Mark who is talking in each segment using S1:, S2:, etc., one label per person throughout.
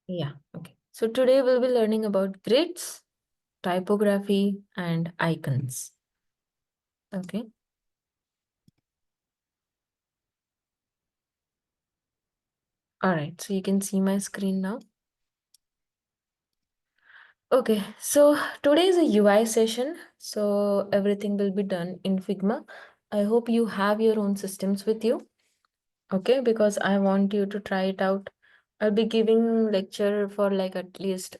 S1: Yeah, okay. So today we'll be learning about grids, typography, and icons. Okay. All right. So you can see my screen now. Okay. So today is a UI session. So everything will be done in Figma. I hope you have your own systems with you. Okay. Because I want you to try it out. I'll be giving lecture for like at least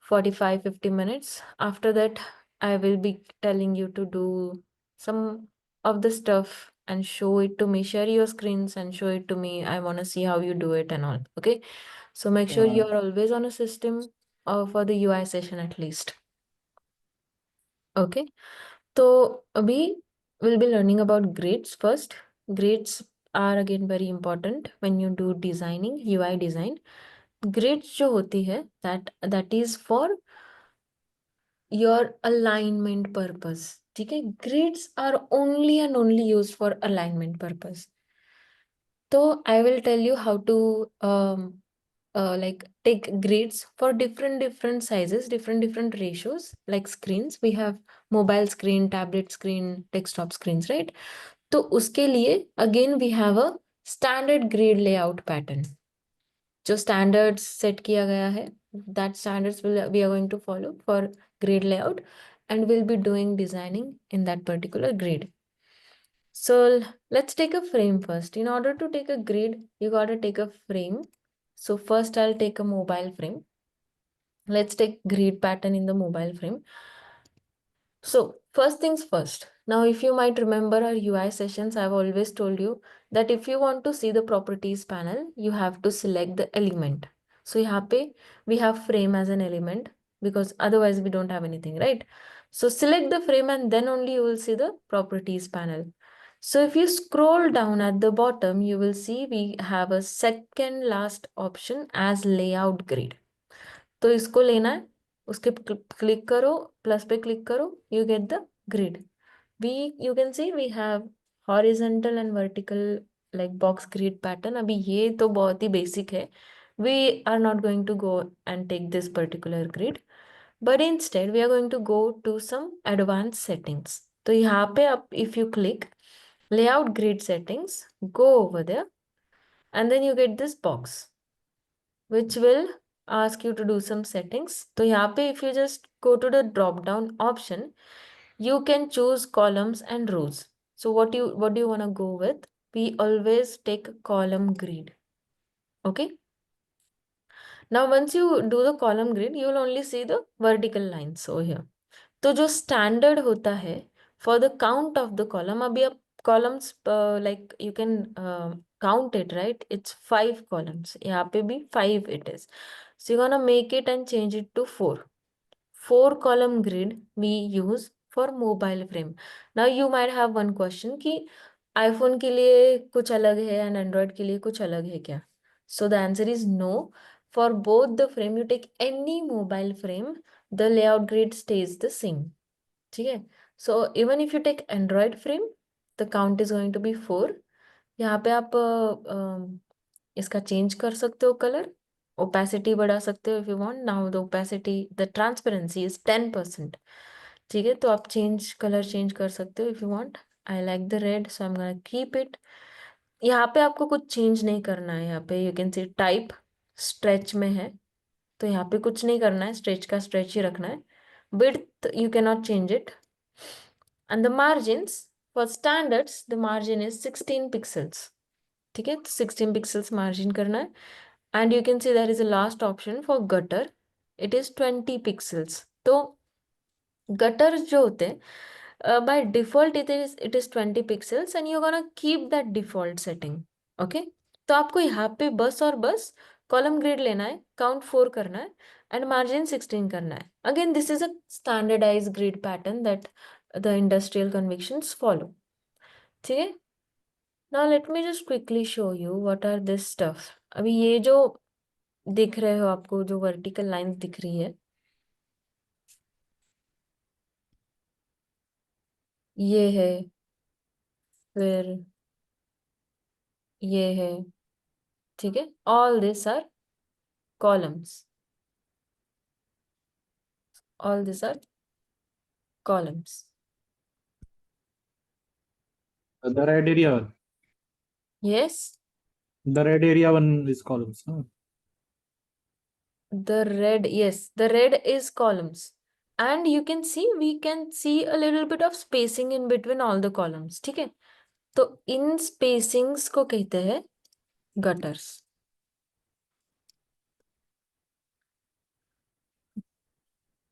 S1: 45-50 minutes. After that, I will be telling you to do some of the stuff and show it to me. Share your screens and show it to me. I want to see how you do it and all. Okay. So make sure you're always on a system for the UI session at least. Okay. So we will be learning about grids first. Grids are again very important when you do designing, UI design. Grids जो होती है that is for your alignment purpose. ठीक है, grids are only and only used for alignment purpose. So I will tell you how to like take grids for different sizes, different ratios, like screens. We have mobile screen, tablet screen, desktop screens, right? तो उसके लिए again we have a standard grid layout pattern. जो standards set किया गया है, that standards we are going to follow for grid layout, and we'll be doing designing in that particular grid. So let's take a frame first. In order to take a grid, you got to take a frame. So first I'll take a mobile frame. Let's take grid pattern in the mobile frame. So first things first. Now, if you might remember our UI sessions, I've always told you that if you want to see the properties panel, you have to select the element. So यहाँ पे we have frame as an element because otherwise we don't have anything, right? So select the frame and then only you will see the properties panel. So if you scroll down at the bottom, you will see we have a second last option as layout grid. तो इसको लेना है, उसके click करो, plus पे click करो, you get the grid. You can see we have horizontal and vertical like box grid pattern. अभी ये तो बहुत ही basic है. We are not going to go and take this particular grid, but instead we are going to go to some advanced settings. तो यहाँ पे आप if you click layout grid settings, go over there, and then you get this box which will ask you to do some settings. तो यहाँ पे if you just go to the drop down option, you can choose columns and rows. So what do you want to go with? We always take column grid. Okay. Now once you do the column grid, you will only see the vertical lines over here. तो जो standard होता है for the count of the column, अभी आप columns like you can count it, right? It's 5 columns. यहाँ पे भी 5 it is. So you're gonna make it and change it to 4. 4 column grid we use for mobile frame. Now you might have one question कि iPhone के लिए कुछ अलग है and Android के लिए कुछ अलग है क्या? So the answer is no. For both the frame, you take any mobile frame, the layout grid stays the same. ठीक है? So even if you take Android frame, the count is going to be 4. यहाँ पे आप इसका change कर सकते हो colour, opacity बढ़ा सकते हो if you want. Now the opacity, the transparency is 10%. ठीक है, तो आप चेंज कलर चेंज कर सकते हो if you want. I like the red, so I am gonna keep it. यहाँ पे आपको कुछ चेंज नहीं करना है. यहाँ पे you can see type stretch में है, तो यहाँ पे कुछ नहीं करना है, स्ट्रेच का स्ट्रेच ही रखना है. Width you can not change it. And the margins, for standards the margin is 16 pixels. ठीक है, 16 पिक्सल्स मार्जिन करना है. And you can see there is a last option for gutter, it is 20 pixels. तो gutter जो होते हैं by default it is 20 pixels and you're gonna keep that default setting. Okay, तो आपको यहाँ पे बस और बस कॉलम ग्रिड लेना है, काउंट 4 करना है एंड मार्जिन 16 करना है. Again this is a standardize grid pattern that the industrial conventions follow. ठीक है. Now let me just quickly show you what are this stuff. अभी ये जो दिख रहे हो आपको, जो वर्टिकल लाइंस दिख रही है, ये है, फिर ये है. ठीक है, all this are columns. All these are columns.
S2: The red area one.
S1: Yes,
S2: The red area one is columns. Huh?
S1: the red, yes, the red is columns. And you can see, we can see a little bit of spacing in between all the columns. ठीक है? तो इन spacings को कहते हैं gutters.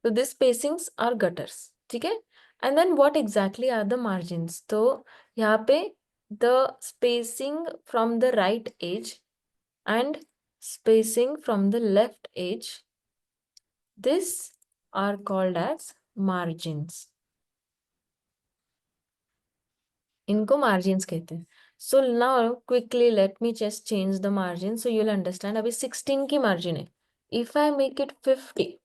S1: So these spacings are gutters. ठीक है? And then what exactly are the margins? तो यहाँ पे the spacing from the right edge and spacing from the left edge, this are called as margins. इनको margins कहते हैं. So now quickly let me just change the margin so you'll understand. अभी 16 की margin है. If I make it 50,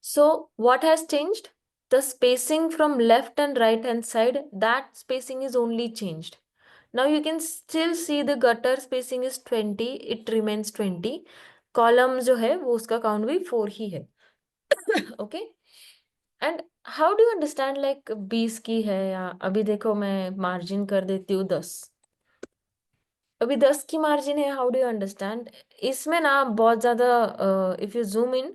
S1: so what has changed? The spacing from left and right hand side, that spacing is only changed. Now you can still see the gutter spacing is 20, it remains 20. Column जो है वो उसका count भी 4 ही है. Okay? And how do you understand like 20 की है या अभी देखो मैं margin कर देती हूँ 10. अभी 10 की margin है, how do you understand? इसमें ना बहुत ज़्यादा if you zoom in,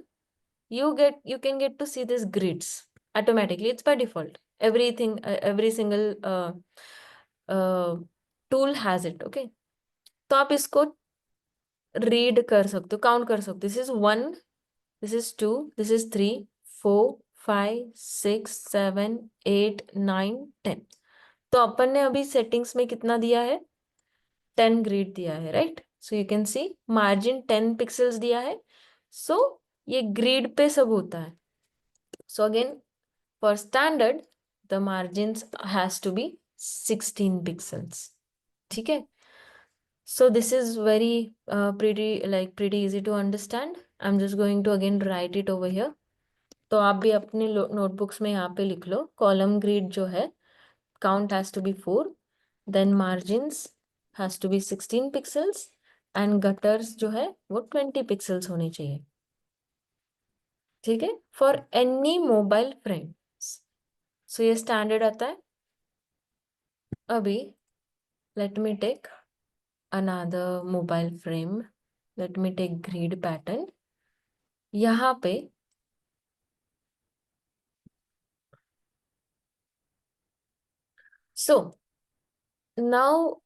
S1: you can get to see these grids automatically. It's by default. Everything, every single tool has it. Okay. तो आप इसको read कर सकते हो, count कर सकते हो. This is 1, this is 2, this is 3, 4, 5, 6, 7, 8, 9, 10. तो अपन ने अभी settings में कितना दिया है? 10 grid दिया है, right? So you can see margin 10 pixels दिया है. So ये grid पे सब होता है. So again, for standard, the margins has to be 16 pixels. ठीक है? So this is very pretty easy to understand. I'm just going to again write it over here. तो आप भी अपने notebooks में यहाँ पे लिख लो. Column grid जो है, count has to be 4. Then margins has to be 16 pixels. And gutters जो है वो 20 pixels होने चाहिए. ठीक है? For any mobile frames. So ये standard आता है. अभी let me take another mobile frame. Let me take grid pattern. यहाँ पे so now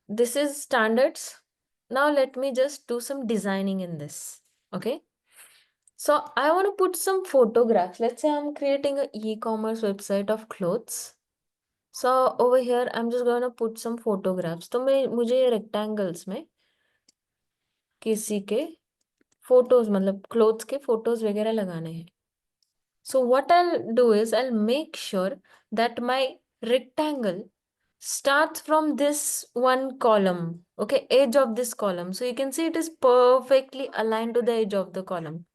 S1: this is standards. Now let me just do some designing in this. Okay. So I want to put some photographs. Let's say I'm creating an e-commerce website of clothes. So over here I'm just going to put some photographs. तो मुझे rectangles में किसी के photos मतलब clothes के photos वगैरह लगाने हैं. So what I'll do is I'll make sure that my rectangle starts from this one column, okay, edge of this column. So you can see it is perfectly aligned to the edge of the column,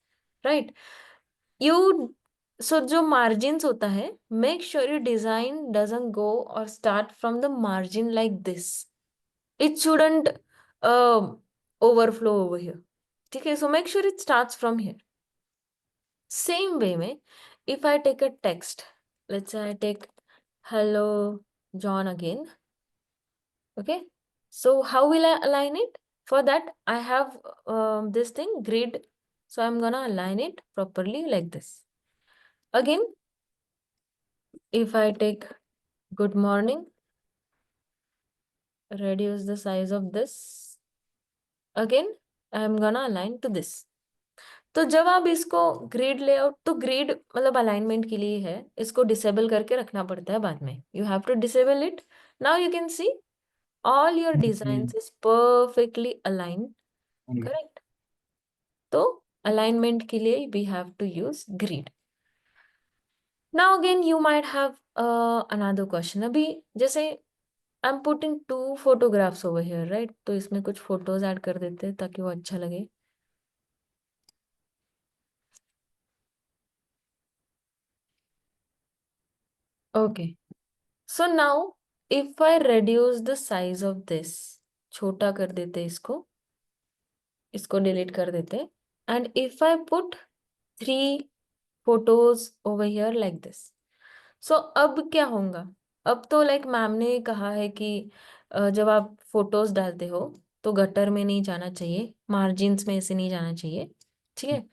S1: right? So जो margins होता है, make sure your design doesn't go or start from the margin like this. It shouldn't overflow over here. Okay, so make sure it starts from here. Same way में, if I take a text, let's say I take hello John again. Okay, so how will I align it? For that I have this thing grid, so I'm gonna align it properly like this. Again, if I take good morning, reduce the size of this. Again, I'm gonna align to this. तो जब आप इसको grid layout, तो grid मतलब alignment के लिए है, इसको डिसेबल करके रखना पड़ता है बाद में. You have to disable it. Now you can see all your designs is perfectly align. Correct? तो अलाइनमेंट के लिए we have to use grid. Now again you might have another question. अभी जैसे I am putting 2 photographs over here, right? तो इसमें कुछ photos add कर देते हैं ताकि वो अच्छा लगे. Okay. So now if I reduce the size of this, छोटा कर देते इसको डिलीट कर देते. and if I put 3 photos over here like this, so अब क्या होगा? अब तो लाइक मैम ने कहा है कि जब आप फोटोज डालते हो तो गटर में नहीं जाना चाहिए, मार्जिन्स में ऐसे नहीं जाना चाहिए, ठीक है?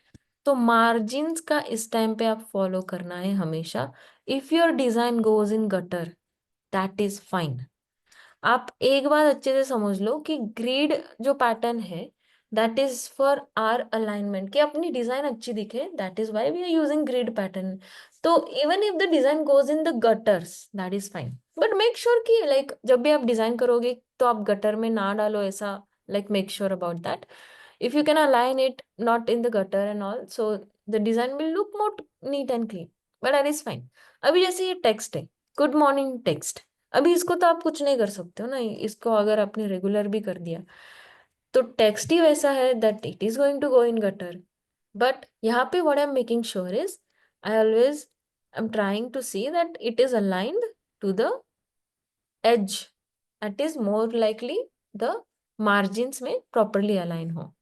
S1: तो मार्जिन्स का इस टाइम पे आप फॉलो करना है हमेशा. If your design goes in gutter, that is fine. आप एक बात अच्छे से समझ लो कि ग्रिड जो पैटर्न है that is for our alignment, कि अपनी डिजाइन अच्छी दिखे, that is why we are using grid pattern. तो even if the design goes in the gutters, that is fine, but make sure कि लाइक जब भी आप डिजाइन करोगे तो आप गटर में ना डालो ऐसा. Like make sure about that. If you can align it not in the gutter and all, so the design will look more neat and clean, but that is fine. अभी जैसे ये टेक्स्ट है, good morning text, अभी इसको तो आप कुछ नहीं कर सकते हो ना, इसको अगर आपने रेगुलर भी कर दिया तो टेक्स्ट ही वैसा है that it is going to go in gutter. But यहाँ पे what I am making sure is I always I am trying to see that it is aligned to the edge, that is more likely the margins में properly align हो.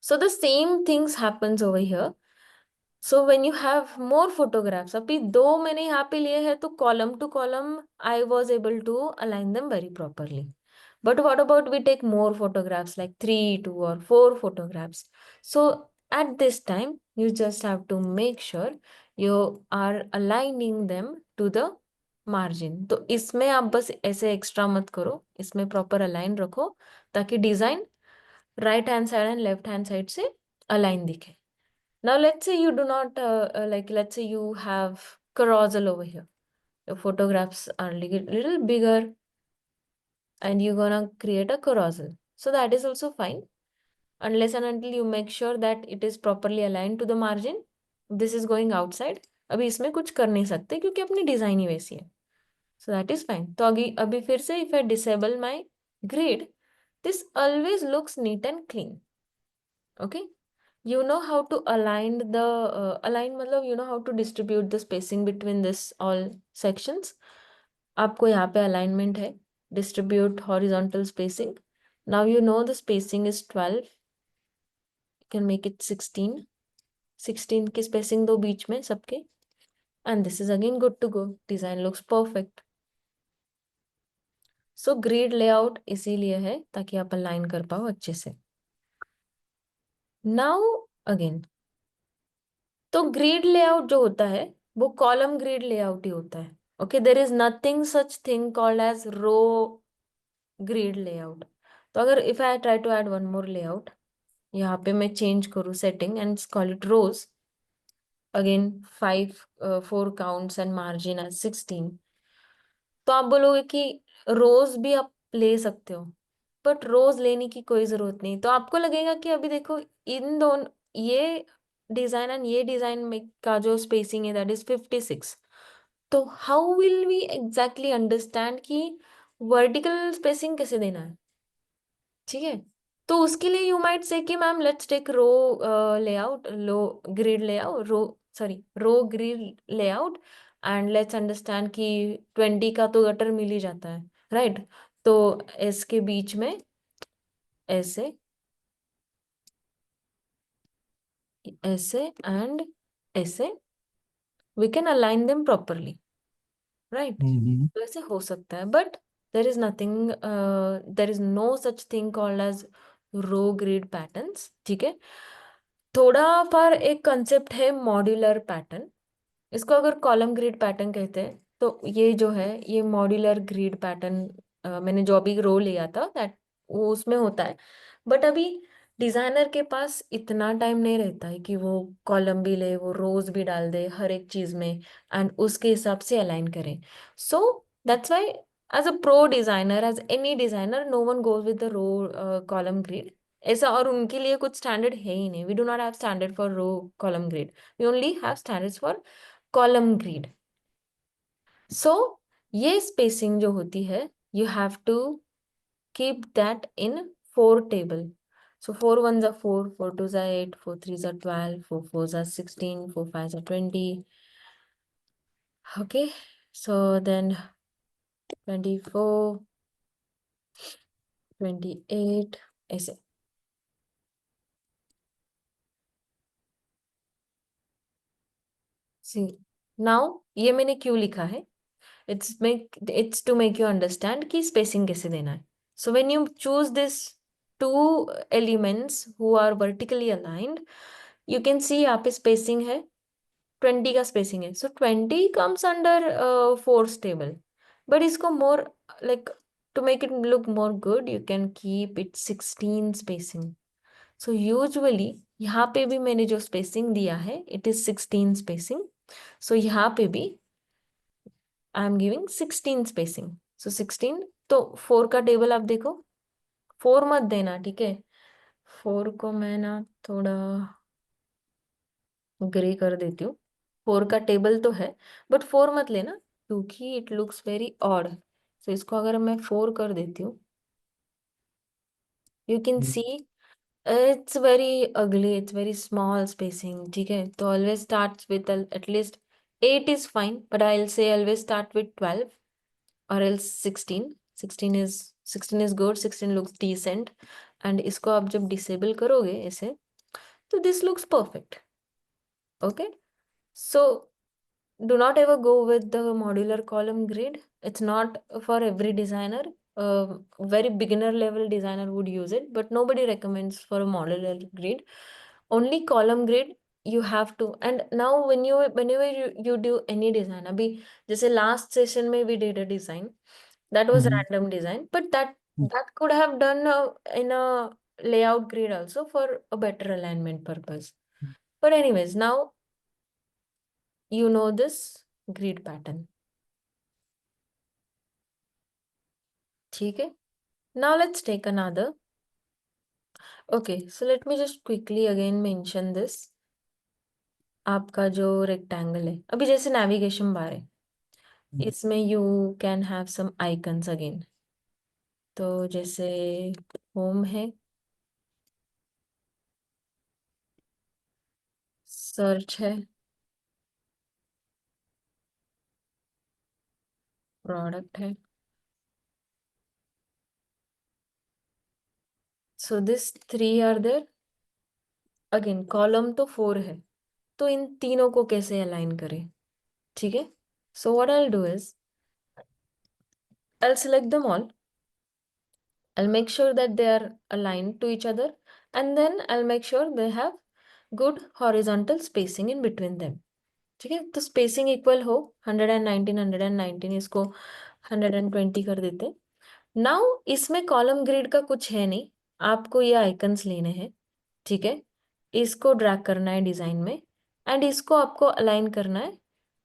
S1: So the same things happens over here. So when you have more photographs, अभी 2 मैंने यहाँ पे लिए हैं तो column to column I was able to align them very properly. But what about we take more photographs like 3, 2 or 4 photographs. So at this time you just have to make sure you are aligning them to the margin. तो इसमें आप बस ऐसे extra मत करो, इसमें proper align रखो ताकि design right hand side and left hand side से अलाइन दिखे. Now let's say you do not like, let's say you have carousel over here. Your photographs are little bigger and you're gonna create a carousel. So that is also fine unless and until you make sure that it is properly aligned to the margin. This is going outside. अभी इसमें कुछ कर नहीं सकते क्योंकि अपनी design ही वैसी है. So that is fine. तो अभी फिर से if I disable my grid, this always looks neat and clean. Okay. You know how to align the align मतलब you know how to distribute the spacing between this all sections. आपको यहाँ पे alignment है, distribute horizontal spacing. Now you know the spacing is 12. You can make it 16. 16 की spacing दो बीच में सबके. And this is again good to go. Design looks perfect. So grid layout इसीलिए है ताकि आप align कर पाओ अच्छे से. Now again, तो ग्रिड लेआउट जो होता है वो कॉलम ग्रिड लेआउट ही होता है. Okay, there is nothing such thing called as row grid layout. तो अगर if I try to add one more layout, यहाँ पे मैं चेंज करूँ setting and call it rows, again 4 counts and margin as 16, तो आप बोलोगे कि रोज भी आप ले सकते हो, बट रोज लेने की कोई जरूरत नहीं. तो आपको लगेगा कि अभी देखो इन दोनों, ये डिजाइन एंड ये डिजाइन में का जो स्पेसिंग है दैट इज 56. तो how will we exactly understand कि वर्टिकल स्पेसिंग कैसे देना है? ठीक है, तो उसके लिए यू माइट से कि ma'am let's take row layout, लो grid layout, row grid layout, and let's understand कि 20 का तो गटर मिल ही जाता है, राइट? तो इसके बीच में ऐसे ऐसे एंड ऐसे we can align them properly, right?
S2: Mm-hmm.
S1: तो ऐसे हो सकता है, but there is nothing, there is no such thing called as row grid patterns. ठीक है, थोड़ा पर एक कंसेप्ट है मॉड्यूलर पैटर्न. इसको अगर कॉलम ग्रिड पैटर्न कहते हैं तो ये जो है ये मॉड्यूलर ग्रिड पैटर्न, मैंने जो अभी रो लिया था दैट वो उसमें होता है. बट अभी डिजाइनर के पास इतना टाइम नहीं रहता है कि वो कॉलम भी ले, वो रोज भी डाल दे हर एक चीज में एंड उसके हिसाब से अलाइन करें. So that's why as a pro designer, as any designer, no one goes with the row column grid ऐसा. और उनके लिए कुछ स्टैंडर्ड है ही नहीं. We do not have standard for row column grid, we only have standards for column grid. So ये spacing जो होती है you have to keep that in 4 table. So 4 ones are 4, 4 twos are 8, 4 threes are 12, 4 fours are 16, 4 fives are 20. Okay, so then 24, 28 ऐसे. सी now ये मैंने क्यों लिखा है, it's to make you understand कि spacing कैसे देना है. So when you choose this two elements who are vertically aligned, you can see यहाँ पे spacing है 20 का spacing है. So 20 comes under force table, but इसको more like to make it look more good, you can keep it 16 spacing. So usually यहाँ पे भी मैंने जो spacing दिया है, it is 16 spacing. So यहाँ पे भी आई एम गिविंग 16 स्पेसिंग. सो 16, तो 4 का टेबल आप देखो, 4 मत देना, ठीक है. 4 को मैं ना थोड़ा ग्रे कर देती हूँ. 4 का टेबल तो है, बट 4 मत लेना क्योंकि इट लुक्स वेरी ऑड. सो इसको अगर मैं 4 कर देती हूँ, you can see it's very ugly, it's very small spacing, ठीक है. तो always start with at least 8 is fine, but I will say always start with 12 or else 16. 16 is good, 16 looks decent. And इसको आप जब disable करोगे ऐसे, तो this looks perfect. Okay, so do not ever go with the modular column grid. It's not for every designer. Very beginner level designer would use it, but nobody recommends for a modular grid. Only column grid you have to. And now whenever you do any design, अभी जैसे last session में we did a design that was random design, but that could have done in a layout grid also for a better alignment purpose. But anyways, now you know this grid pattern. ठीक है. Now let's take another. Okay, so let me just quickly again mention this. आपका जो rectangle है, अभी जैसे navigation bar है, इसमें you can have some icons again. तो जैसे home है, search है, product है. So this 3 are there. Again column तो 4 है, तो इन तीनों को कैसे अलाइन करें, ठीक है. So what I'll do is I'll select them all. I'll make sure that they are aligned to each other, and then I'll make sure they have good horizontal spacing in between them. ठीक है, तो spacing equal हो 119 119, इसको 120 कर देते. Now इसमें column grid का कुछ है नहीं, आपको ये आइकन्स लेने हैं, ठीक है. इसको ड्रैग करना है डिजाइन में, एंड इसको आपको अलाइन करना है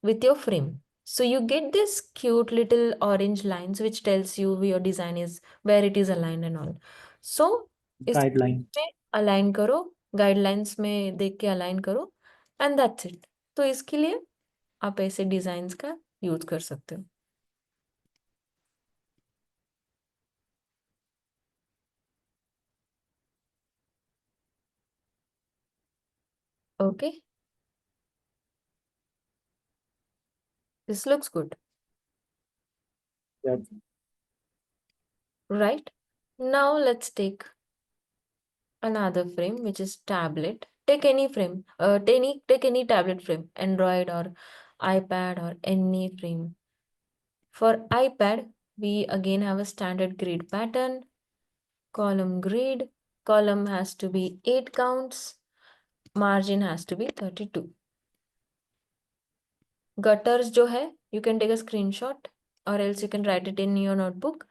S1: with your frame. So you get this cute little orange lines which tells you your design is where it is aligned and all. So इस
S2: Guideline.
S1: में अलाइन करो, गाइडलाइंस में देख के अलाइन करो, एंड दैट्स इट. तो इसके लिए आप ऐसे डिजाइन्स का यूज कर सकते हो. Okay, this looks good,
S2: Yeah.
S1: right? Now let's take another frame which is tablet. Take any frame, take any tablet frame, Android or iPad or any frame. For iPad, we again have a standard grid pattern, column grid. Column has to be 8 counts, margin has to be 32. Gutters जो है, you can take a screenshot or else you can write it in your notebook.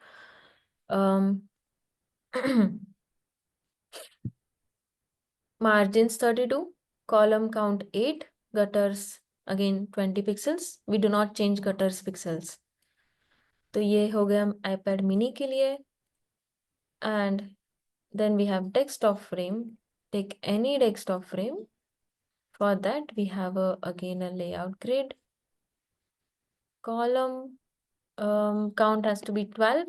S1: Margins 32, column count 8, gutters again 20 pixels. We do not change gutters pixels. तो ये हो गया iPad mini के लिए. And then we have desktop frame. Take any desktop frame. For that we have again a layout grid. Column count has to be 12.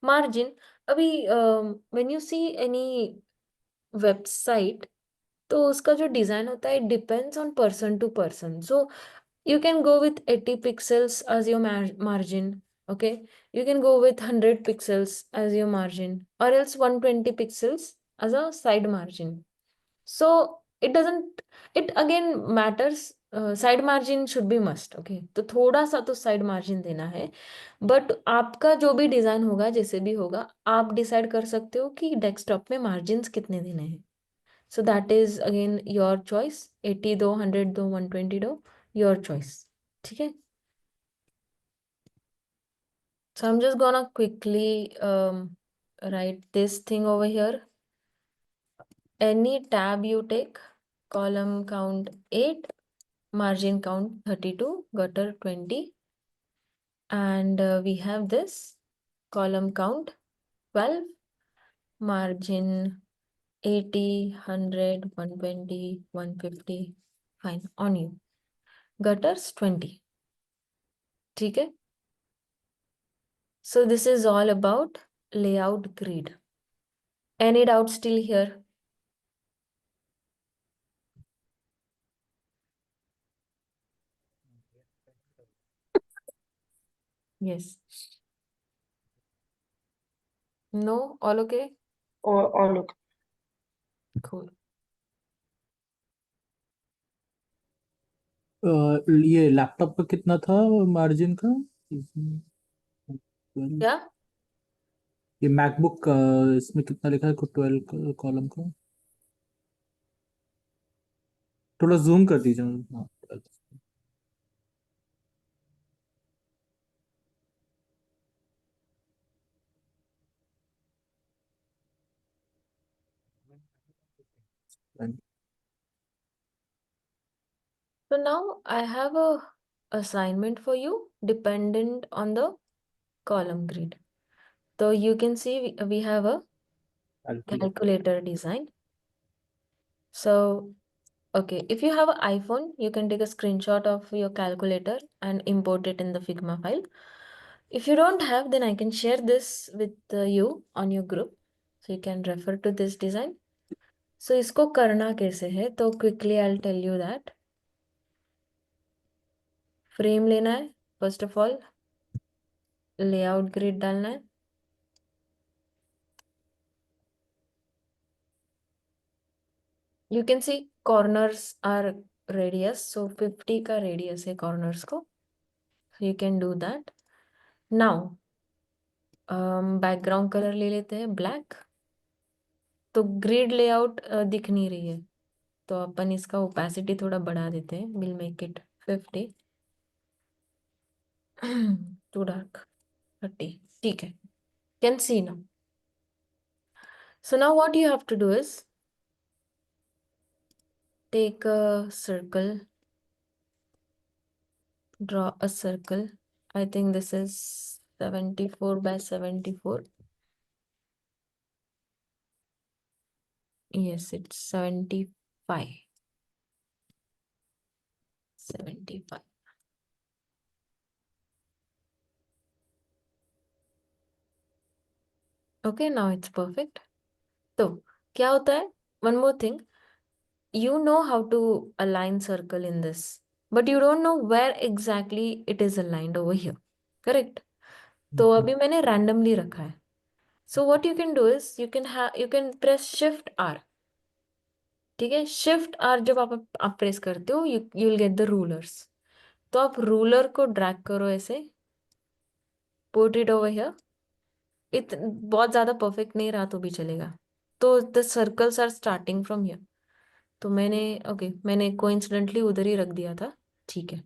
S1: Margin, अभी when you see any website, तो उसका जो design होता है, it depends on person to person. So you can go with 80 pixels as your margin. Okay, you can go with 100 pixels as your margin, or else 120 pixels as a side margin. So it doesn't, it again matters side margin should be must, okay. तो थोड़ा सा तो side margin देना है, but आपका जो भी design होगा, जैसे भी होगा, आप डिसाइड कर सकते हो कि डेस्कटॉप में मार्जिन्स कितने देने हैं। सो that is again your choice, 80 दो, 100 दो, 120 दो, योर चॉइस, ठीक है। So I'm just gonna quickly write this thing over here. Any tab you take, column count 8, margin count 32, gutter 20, and we have this column count 12, margin 80, 100, 120, 150, fine, on you. Gutters 20, ठीक है। So this is all about layout grid. Any doubt still here? Yes. No? All okay?
S3: All okay.
S1: Cool.
S2: ये laptop का कितना था margin का? इसमें 12
S1: क्या?
S2: ये मैकबुक का इसमें कितना लिखा है? 12 कॉलम का थोड़ा जूम कर दीजिए। हाँ, 12।
S1: So now I have a assignment for you dependent on the column grid. So you can see we have a calculator design. So, okay, if you have an iPhone, you can take a screenshot of your calculator and import it in the Figma file. If you don't have, then I can share this with you on your group. So you can refer to this design. So इसको करना कैसे है? तो quickly I'll tell you that. Frame लेना है, first of all layout grid डालना है, you can see corners are radius, so 50 का रेडियस है कॉर्नर्स को, you can do that. Now background colour ले लेते हैं ब्लैक। तो ग्रिड लेआउट दिख नहीं रही है, तो अपन इसका ओपेसिटी थोड़ा बढ़ा देते हैं, will make it 50, to dark 30, ठीक है, can see now. So now what you have to do is take a circle, draw a circle. I think this is 74 by 74. Yes, it's 75. 75. Okay, now it's perfect. तो क्या होता है? One more thing. You know how to align circle in this, but you don't know where exactly it is aligned over here. Correct? तो अभी मैंने randomly रखा है. So what you can do is you can press Shift R. ठीक है, shift are जब आप press करते हो, you will get the rulers. तो आप रूलर को ड्रैग करो ऐसे, पुट इट ओवर हियर। बहुत ज्यादा परफेक्ट नहीं रहा तो भी चलेगा। तो the circles are starting from here. तो मैंने कोइंसिडेंटली उधर ही रख दिया था, ठीक है।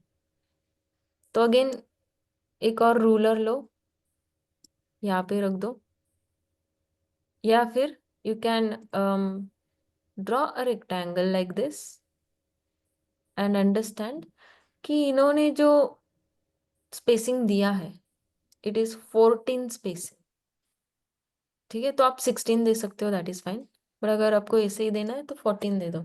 S1: तो अगेन एक और रूलर लो, यहाँ पे रख दो, या फिर you can draw a rectangle like this and understand कि इन्होंने जो स्पेसिंग दिया है, इट इज 14 स्पेसिंग, ठीक है। तो आप 16 दे सकते हो, दैट इज फाइन, बट अगर आपको ऐसे ही देना है तो 14 दे दो।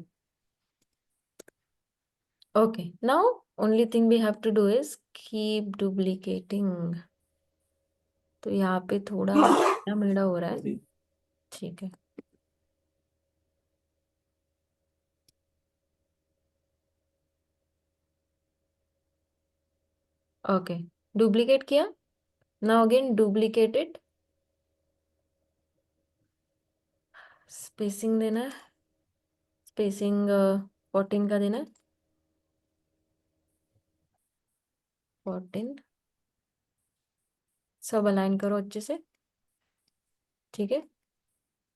S1: Okay, now only thing we have to do is keep duplicating. तो यहाँ पे थोड़ा मेड़ा हो रहा है, ठीक है। ओके, डुप्लीकेट किया। Now again duplicate it, spacing देना है, स्पेसिंग 14 का देना है। 14, सब अलाइन करो अच्छे से, ठीक है।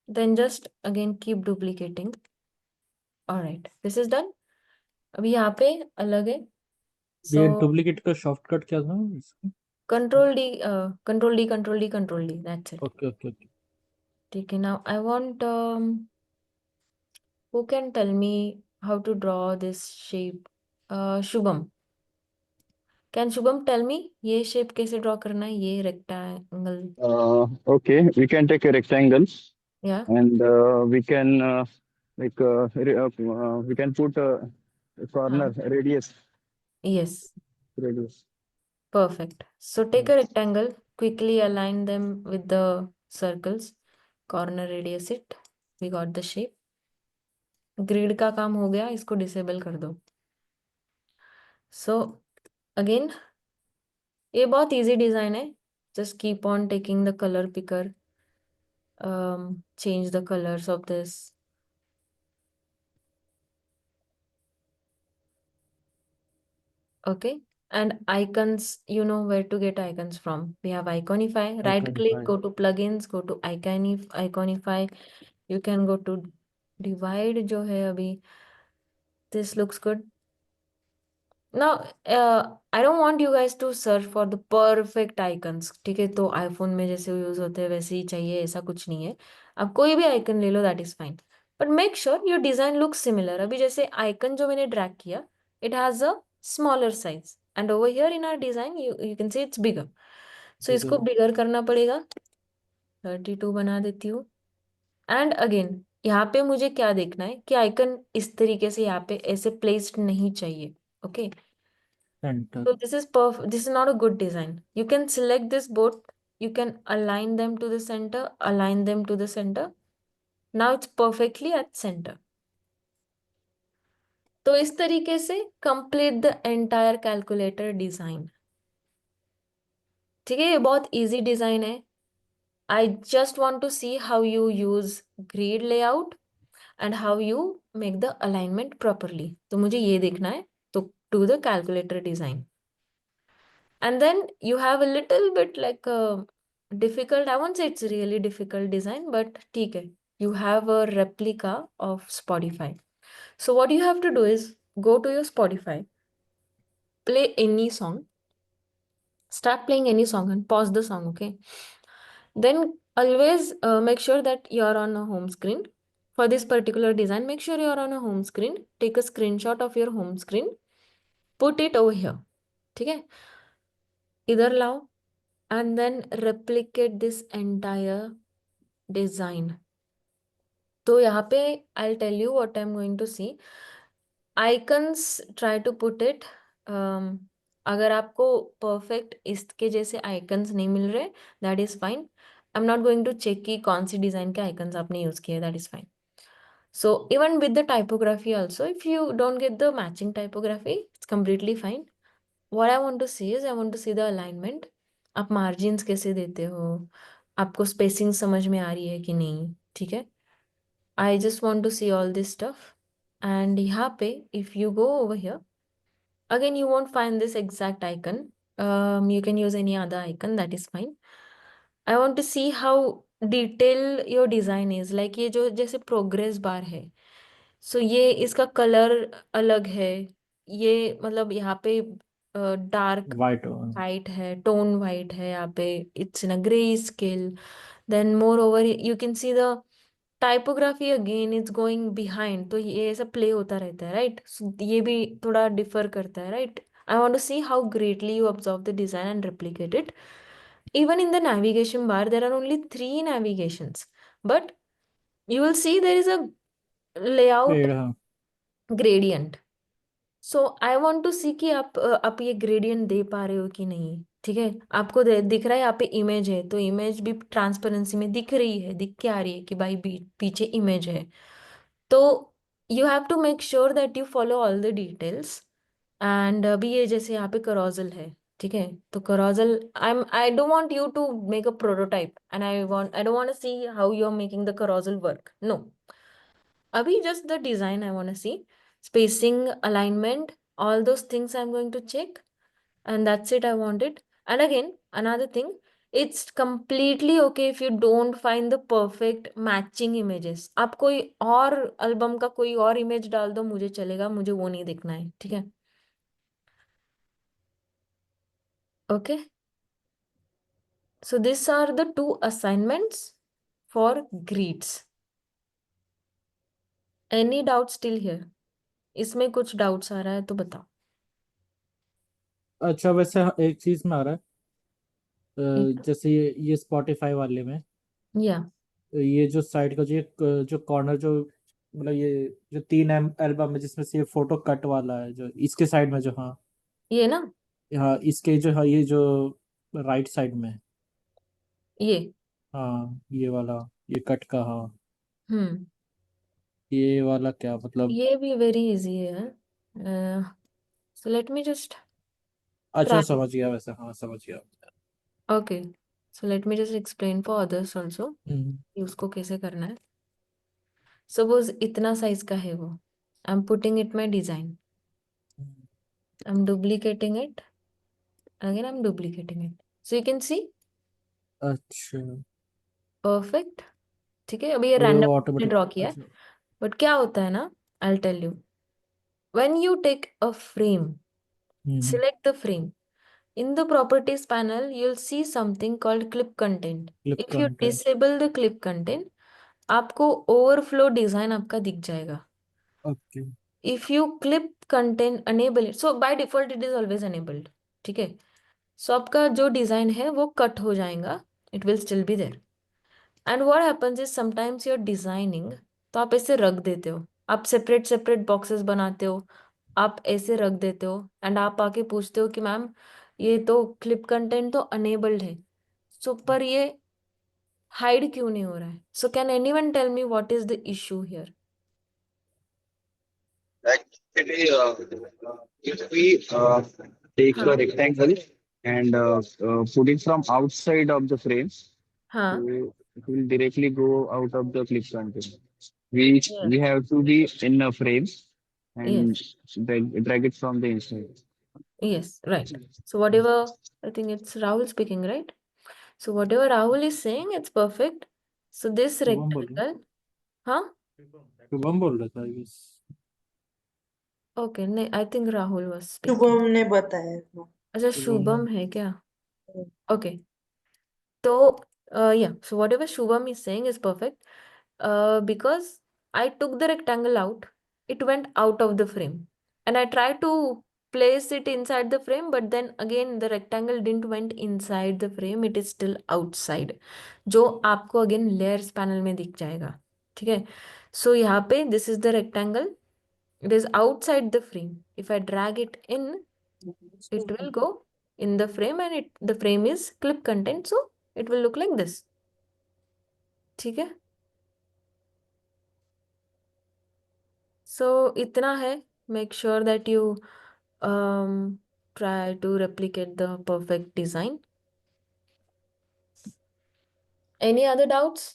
S1: Then just again keep duplicating. Alright, this is done. अभी यहाँ पे अलग है, सो
S2: ये डुप्लीकेट का शॉर्टकट क्या था इसका?
S1: Control D, control D, control D, control D, that's it.
S2: Okay okay okay.
S1: ठीक है, now I want, who can tell me how to draw this shape? Shubham, can Shubham tell me ये शेप कैसे draw करना है, ये rectangle?
S3: Okay, we can take a rectangle
S1: या
S3: and we can we can put a corner
S1: हाँ,
S3: radius.
S1: Yes,
S3: Radius.
S1: perfect. So take a rectangle, quickly align them with the circles, corner radius it, we got the shape. Grid का काम हो गया, इसको disable कर दो। So again ये बहुत इजी डिजाइन है, just keep on taking the colour picker, change the colors of this. Okay, and icons, you know where to get icons from. We have Iconify. Right
S2: Icon
S1: click,
S2: file.
S1: go to plugins, go to Iconify. You can go to divide जो है अभी. This looks good. Now, I don't want you guys to search for the perfect icons. ठीक है, तो iPhone में जैसे use होते हैं वैसे ही चाहिए, ऐसा कुछ नहीं है। आप कोई भी आइकन ले लो, that is fine, but make sure your design look similar. अभी जैसे आइकन जो मैंने ड्रैग किया, it has a smaller size, and over here in our design you you can see it's bigger. So
S2: ठीक है।
S1: इसको बिगर करना पड़ेगा, 32 बना देती हूँ। एंड अगेन यहाँ पे मुझे क्या देखना है कि आइकन इस तरीके से यहाँ पे ऐसे प्लेस्ड नहीं चाहिए। Okay,
S2: centre.
S1: so this is not a good design. You can select this both, you can align them to the center, align them to the center. Now it's perfectly at center. तो इस तरीके से complete the entire calculator design. ठीक है, ये बहुत easy design है. I just want to see how you use grid layout and how you make the alignment properly. तो मुझे ये देखना है, तो do the calculator design. And then you have a little bit like a difficult, I won't say it's really difficult design, but ठीक है, you have a replica of Spotify. So what you have to do is go to your Spotify, play any song, start playing any song and pause the song, okay? Then always make sure that you're on a home screen. For this particular design, make sure you're on a home screen, take a screenshot of your home screen, put it over here, ठीक है? इधर लाओ, and then replicate this entire design. तो यहाँ पे I'll tell you what I'm going to see. Icons, try to put it. अगर आपको perfect इसके जैसे icons नहीं मिल रहे, that is fine. I'm not going to check कि कौन सी design के icons आपने use किए, that is fine. So even with the typography also, if you don't get the matching typography, it's completely fine. What I want to see is I want to see the alignment. आप margins कैसे देते हो, आपको spacing समझ में आ रही है कि नहीं, ठीक है? I just want to see all this stuff. And यहाँ पे if you go over here, again you won't find this exact icon. You can use any other icon, that is fine. I want to see how detailed your design is. Like ये जो जैसे progress bar है, सो ये इसका colour अलग है, ये मतलब यहाँ पे डार्क
S2: वाइट।
S1: वाइट है, टोन वाइट है, यहाँ पे it's in a grey scale. Then moreover you can see the typography again it's going behind, तो ये सब प्ले होता रहता है, राइट? ये भी थोड़ा डिफर करता है, right? I want to see how greatly you observe the design and replicate it. Even in the navigation bar, there are only 3 navigations, but you will see there is a layout
S2: पेड़, हाँ।
S1: gradient. So I want to see कि आप ये gradient दे पा रहे हो कि नहीं, ठीक है? आपको दिख रहा है यहाँ पे इमेज है, तो इमेज भी ट्रांसपेरेंसी में दिख रही है, दिख के आ रही है कि भाई पीछे इमेज है। तो you have to make sure that you follow all the details. And अभी ये जैसे यहाँ पे करोजल है, ठीक है? तो carousel, I don't want you to make a prototype, and I don't want to see how you are making the carousel work, no. अभी just the design I want to see. Spacing, alignment, all those things I'm going to check. and that's it. I want it. And again, another thing, it's completely okay if you don't find the perfect matching images. आप कोई और album का कोई और image डाल दो, मुझे चलेगा, मुझे वो नहीं देखना है, ठीक है? Okay, so these are the two assignments for greets. Any doubt still here? इसमें कुछ डाउट्स आ रहा है तो बताओ.
S2: अच्छा, वैसे एक चीज में आ रहा है, जैसे ये स्पॉटिफाई वाले में
S1: या
S2: ये जो साइड का जो कॉर्नर जो मतलब ये जो 3 एल्बम है जिसमें से ये फोटो कट वाला है जो इसके साइड में जो, हाँ
S1: ये ना,
S2: हाँ इसके जो, हाँ ये जो राइट साइड में,
S1: ये
S2: हाँ ये वाला, ये कट का, हाँ
S1: हम्म
S2: ये वाला क्या मतलब?
S1: ये भी वेरी इजी है. सो लेट मी जस्ट
S2: अच्छा
S1: ट्राई.
S2: समझ गया, वैसे हाँ समझ गया।
S1: Okay, so let me just explain for others also
S2: hmm.
S1: कि उसको कैसे करना है. सपोज इतना साइज का है वो. आई am putting it my design. I am duplicating it. Again I am duplicating it. So you can सी.
S2: अच्छा,
S1: परफेक्ट. ठीक है, अभी ये
S2: और ये
S1: रैंडम
S2: ऑटोमेटिक,
S1: ड्रॉ किया है.
S2: अच्छा।
S1: बट क्या होता है ना, I tell you. When you take a frame, select the frame. In the properties panel, you'll see something called clip content.
S2: Clip
S1: If you
S2: content.
S1: disable the clip content, आपको overflow design आपका दिख जाएगा.
S2: Okay.
S1: If you clip content enable it, so by default it is always enabled. ठीक है. So आपका जो design है वो कट हो जाएगा. It will still be there. And what happens is sometimes you're designing, तो आप ऐसे रख देते हो. आप सेपरेट सेपरेट बॉक्सेस बनाते हो. आप ऐसे रख देते हो एंड आप आके पूछते हो कि मैम ये तो क्लिप कंटेंट तो अनेबल्ड है. सो पर ये हाइड क्यों नहीं हो रहा है? So can anyone tell me what is the issue here?
S3: Actually, if we take a
S1: हाँ.
S3: rectangle and put it from outside of the frame, so
S1: हाँ.
S3: it will directly go out of the clip container. We
S1: Yes.
S3: have to be in a frame and
S1: Yes.
S3: drag it from the inside.
S1: Yes. Right. So whatever, I think it's Rahul speaking, right? So whatever Rahul is saying, it's perfect. So this
S2: Shubham बोल रहा
S1: rectangle, हाँ.
S2: शुभम बोल रहा था yes.
S1: Okay, नहीं, I think Rahul was speaking.
S4: Shubham ने बताया था।
S1: अच्छा,
S2: शुभम
S1: शुभम है क्या? Okay. So, yeah, so whatever Shubham is saying is perfect. Because I took the rectangle out, it went out of the frame. And I tried to place it inside the frame, but then again the rectangle didn't went inside the frame, it is still outside. जो आपको again layers panel में दिख जाएगा. ठीक है. So यहाँ पे this is the rectangle. It is outside the frame. If I drag it in, it will go in the frame and the frame is clip content. So it will look like this. ठीक है. So इतना है. Make sure that you try to replicate the perfect design. Any other doubts?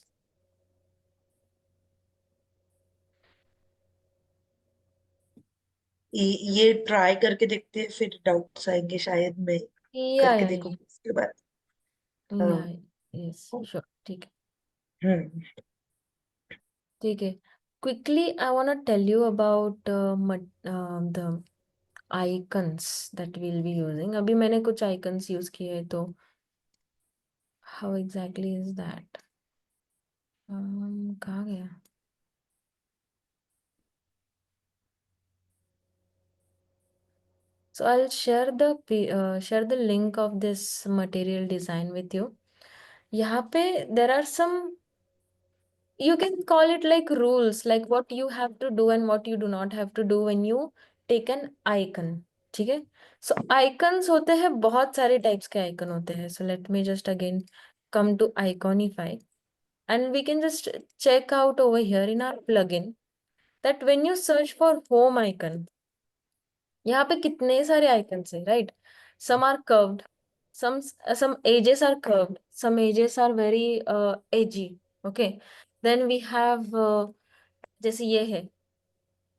S4: ये try करके देखते हैं, फिर doubts आएंगे शायद। मैं
S1: Yeah,
S4: करके
S1: yeah, yeah.
S4: देखूंगी उसके बाद।
S1: Yeah,
S4: हाँ।
S1: yes, sure. ठीक है.
S4: हम्म।
S1: ठीक है. Quickly, I want to tell you about the icons that we'll be using. अभी मैंने कुछ icons use किए हैं, तो how exactly is that? कहाँ गया? So I'll share the link of this material design with you. यहाँ पे there are some, you can call it like rules, like what you have to do and what you do not have to do when you take an icon. ठीक है. So icons होते हैं, बहुत सारे types के icon होते हैं. So let me just again come to Iconify and we can just check out over here in our plugin that when you search for home icon, यहाँ पे कितने सारे icons है, right? Some are curved, some edges are curved, some edges are very edgy. Okay, then we have जैसे ये है,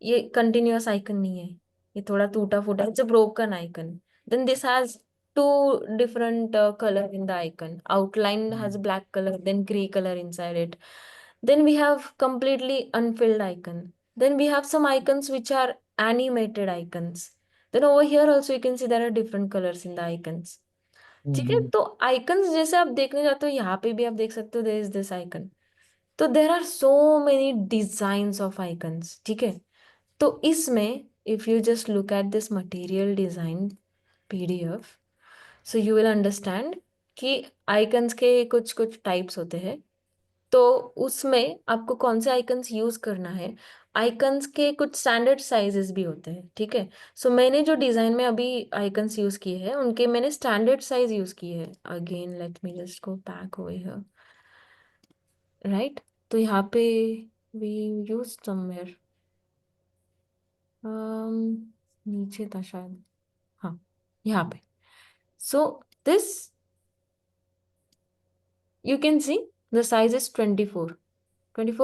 S1: ये continuous icon नहीं है, ये थोड़ा टूटा फूटा, it's a broken icon. Then this has two different color in the icon. Outline has black color, then gray color inside it. Then we have completely unfilled icon. Then we have some icons which are animated icons. Then over here also you can see there are different colors in the icons. ठीक है, तो icons जैसे आप देखने जाते हो यहाँ पे भी आप देख सकते हो देयर इज दिस आइकन. तो there are so many designs of icons. ठीक है, तो इसमें if you just look at this material design PDF, so you will understand कि आइकन्स के कुछ कुछ टाइप्स होते हैं. तो उसमें आपको कौन से आइकन्स यूज करना है. आइकन्स के कुछ स्टैंडर्ड साइजेस भी होते हैं. ठीक है, सो मैंने जो डिजाइन में अभी आइकन्स यूज किए हैं उनके मैंने स्टैंडर्ड साइज यूज किए हैं. Again let me just go back over here. Right, तो यहाँ पे वी यूज समवेयर नीचे था शायद, हाँ यहाँ पे. So this you can see the size is 24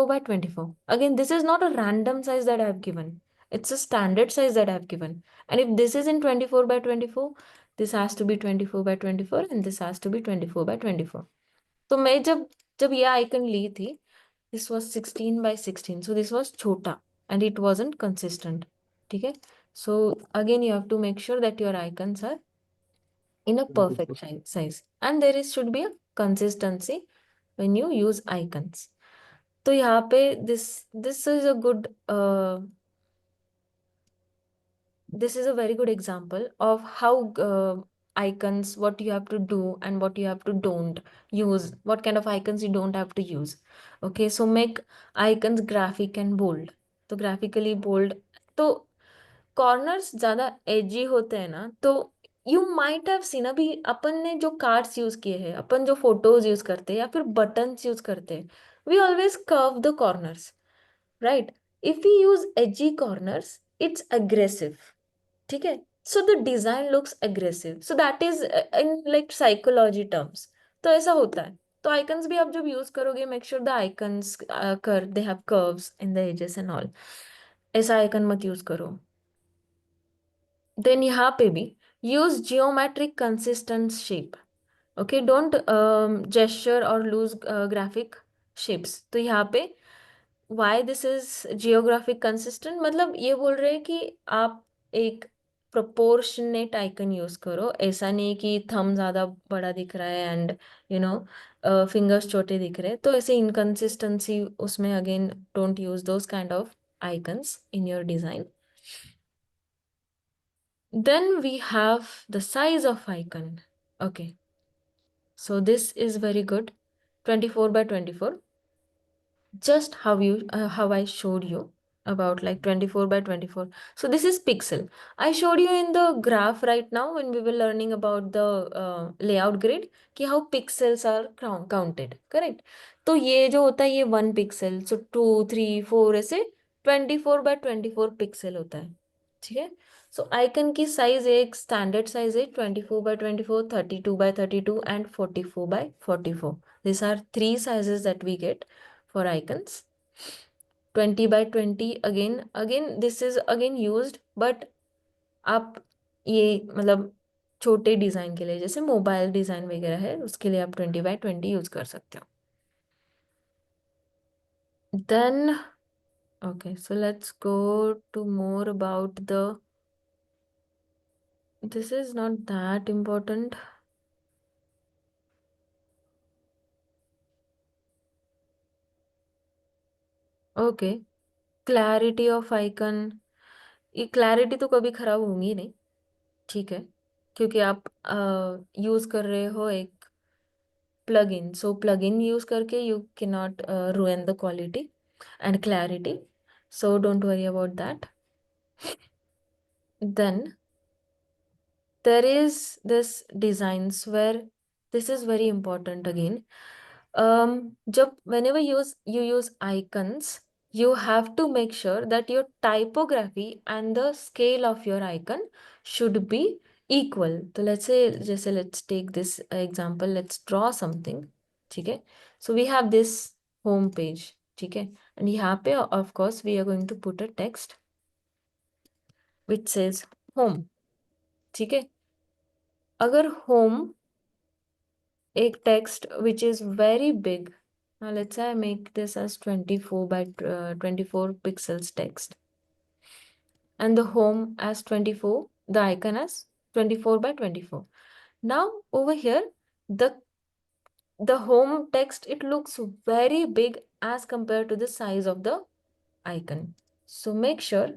S1: by 24. Again, this is not a random size that I have given. It's a standard size that I have given. And if this is in 24 by 24, this has to be 24 by 24 and this has to be 24 by 24. तो मैं जब ये icon ली थी, this was 16 by 16. So this was छोटा and it wasn't consistent. ठीक है, so again you have to make sure that your icons are in a perfect size and there should be a consistency when you use icons. तो यहाँ पे this is a good this is a very good example of how icons, what you have to do and what you have to don't use, what kind of icons you don't have to use. Okay, so make icons graphic and bold. तो graphically bold, तो corners ज्यादा एजी होते हैं ना, तो you might have seen, अभी अपन ने जो कार्ड्स यूज किए हैं, अपन जो फोटोज यूज करते हैं या फिर बटन्स यूज करते हैं, we always curve the corners, right. If we use edgy corners it's aggressive. ठीक है, so the design looks aggressive, so that is in like psychology terms. तो ऐसा होता है. तो आइकन्स भी आप जब यूज करोगे, मेक श्योर द आइकन्स कर they have curves in the edges and all. ऐसा आइकन मत यूज करो. देन यहाँ पे भी use geometric consistent shape. Okay, don't gesture or lose graphic shapes. तो यहाँ पे why this is geographic consistent, मतलब ये बोल रहे हैं कि आप एक proportionate icon यूज करो. ऐसा नहीं कि थंब ज्यादा बड़ा दिख रहा है एंड यू नो फिंगर्स छोटे दिख रहे हैं, तो ऐसे इनकंसिस्टेंसी उसमें again don't use those kind of icons in your design. Then we have the size of icon. Okay, so this is very good, 24 by 24, just how I showed you about like 24 by 24. So this is pixel. I showed you in the graph right now when we were learning about the layout grid कि how pixels are counted, correct. तो ये जो होता है ये 1 pixel, so 2 3 4 ऐसे 24 by 24 pixel होता है. ठीक है, सो आइकन की साइज एक स्टैंडर्ड साइज है 24 by 24, 32 by 32 and 44 by 44. These are 3 sizes that we get for icons. 20 by 20 again this is again used, but आप ये मतलब छोटे डिजाइन के लिए, जैसे मोबाइल डिजाइन वगैरह है, उसके लिए आप 20 by 20 यूज कर सकते हो. Then okay, so let's go to more about the, this is not that important. Okay, clarity of icon. ये क्लैरिटी तो कभी खराब होंगी नहीं. ठीक है, क्योंकि आप यूज कर रहे हो एक प्लगइन, सो प्लगइन यूज करके you can not ruin the quality and clarity, so don't worry about that. Then there is this designs where this is very important again. जब whenever you use icons, you have to make sure that your typography and the scale of your icon should be equal. तो let's say जैसे let's take this example, let's draw something. ठीक है, so we have this home page. ठीक है, and यहाँ पे of course we are going to put a text which says home. ठीक है, अगर home एक text which is very big, now let's say I make this as 24 by 24 pixels text, and the home as 24, the icon as 24 by 24. Now over here, the home text, it looks very big as compared to the size of the icon. So make sure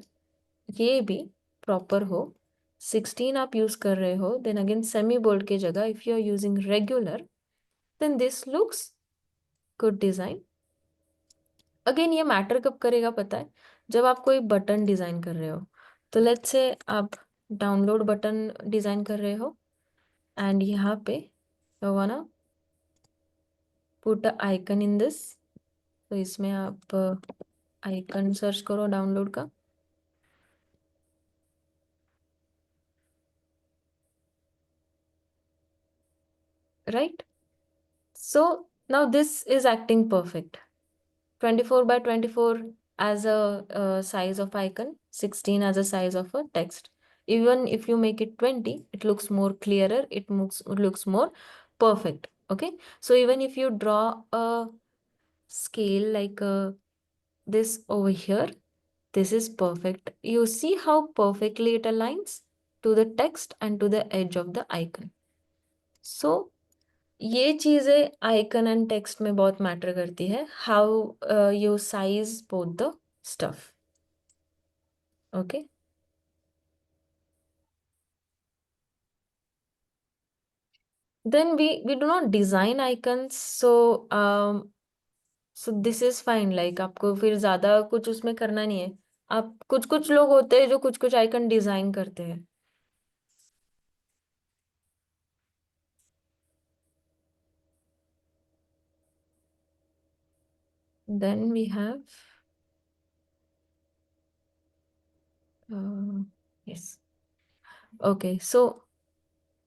S1: ये भी proper हो. 16 आप use कर रहे हो, then again semi bold के जगह if you are using regular, then this looks good design. Again ये matter कब करेगा पता है, जब आप कोई बटन डिजाइन कर रहे हो. तो let's say आप डाउनलोड बटन डिजाइन कर रहे हो and यहाँ पे you wanna put a icon in this. तो इसमें आप आइकन सर्च करो डाउनलोड का. Right? So now this is acting perfect. 24 by 24 as a size of icon, 16 as a size of a text. Even if you make it 20, it looks more clearer, it looks more perfect. Okay, so even if you draw a scale like this over here, this is perfect. You see how perfectly it aligns to the text and to the edge of the icon. So ये चीजें icon and text में बहुत matter करती है, how you size both the stuff. Okay, then we do not design icons, so this is fine. Like आपको फिर ज्यादा कुछ उसमें करना नहीं है. आप कुछ लोग होते हैं जो कुछ आइकन डिजाइन करते हैं. Then we have yes. Okay, so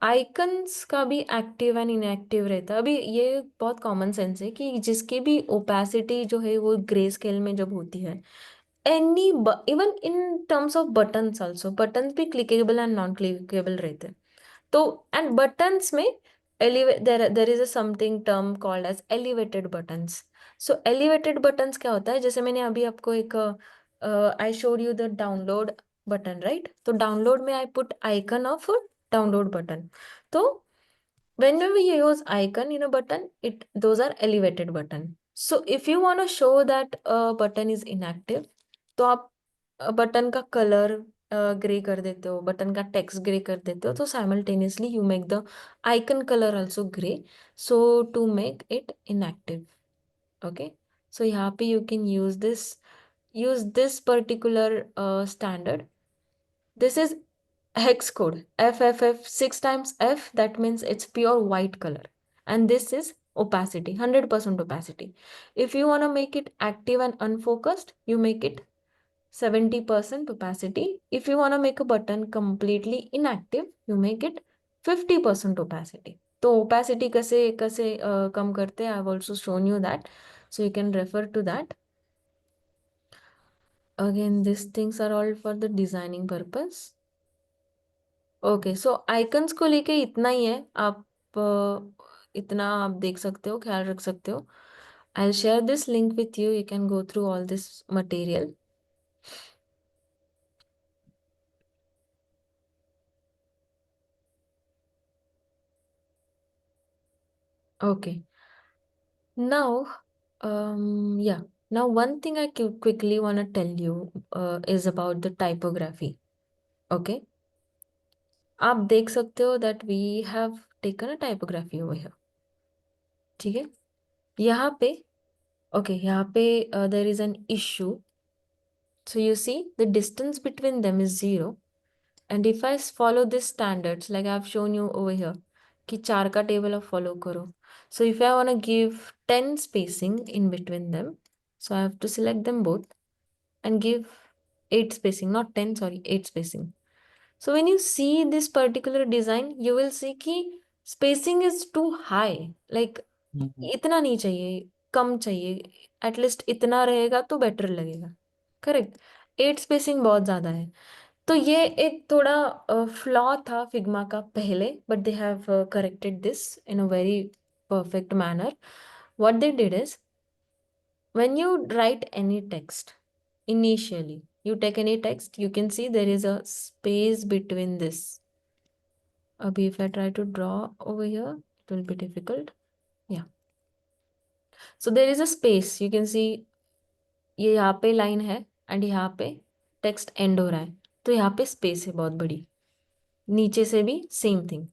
S1: icons का भी एक्टिव एंड इनएक्टिव रहता है. अभी ये बहुत कॉमन सेंस है कि जिसकी भी ओपेसिटी जो है वो ग्रे स्केल में जब होती है, any even in terms of buttons also, buttons भी क्लिकेबल एंड नॉन क्लिकेबल रहते हैं. तो एंड बटन्स में there is a something term called as elevated buttons. So elevated buttons क्या होता है, जैसे मैंने अभी आपको एक I showed you the download button, right? तो डाउनलोड में I put icon of download button. तो whenever you use icon in a button, those are elevated button. So if you want to show that a button is inactive, तो आप button का colour grey कर देते हो, button का text grey कर देते हो, तो simultaneously you make the icon colour also grey, so to make it inactive. Okay, so यहाँ पे you can use this particular standard. This is hex code FFF 6 times F, that means it's pure white color, and this is opacity, 100% opacity. If you want to make it active and unfocused, you make it 70% opacity. If you want to make a button completely inactive, you make it 50% opacity. तो opacity कैसे कैसे कम करते हैं, I've also shown you that, so you can refer to that. Again, these things are all for the designing purpose. Okay, so icons को लेके इतना ही है. आप इतना आप देख सकते हो, ख्याल रख सकते हो. I will share this link with you, you can go through all this material. Okay, now yeah, now one thing I quickly want to tell you is about the typography. Okay, आप देख सकते हो that we have taken a typography over here. ठीक है, यहाँ पे okay, यहाँ पे there is an issue. So you see the distance between them is 0. And if I follow these standards, like I've shown you over here, कि 4 का table of follow करो. So if I want to give 10 spacing in between them, so I have to select them both and give 8 spacing, not 10, sorry, 8 spacing. So when you see this particular design, you will see कि spacing is too high. Like इतना नहीं चाहिए, कम चाहिए. At least इतना रहेगा तो better लगेगा. Correct. 8 spacing बहुत ज़्यादा है. तो ये एक थोड़ा फ्लॉ था फिग्मा का पहले, but they have corrected this in a very perfect manner. What they did is, when you write any text, initially you take any text, you can see there is a space between this. Abhi if I try to draw over here, it will be difficult. Yeah, so there is a space, you can see ये यहाँ पे line है and यहाँ पे text and हो रहा है, तो यहाँ पे स्पेस है बहुत बड़ी. नीचे से भी same thing,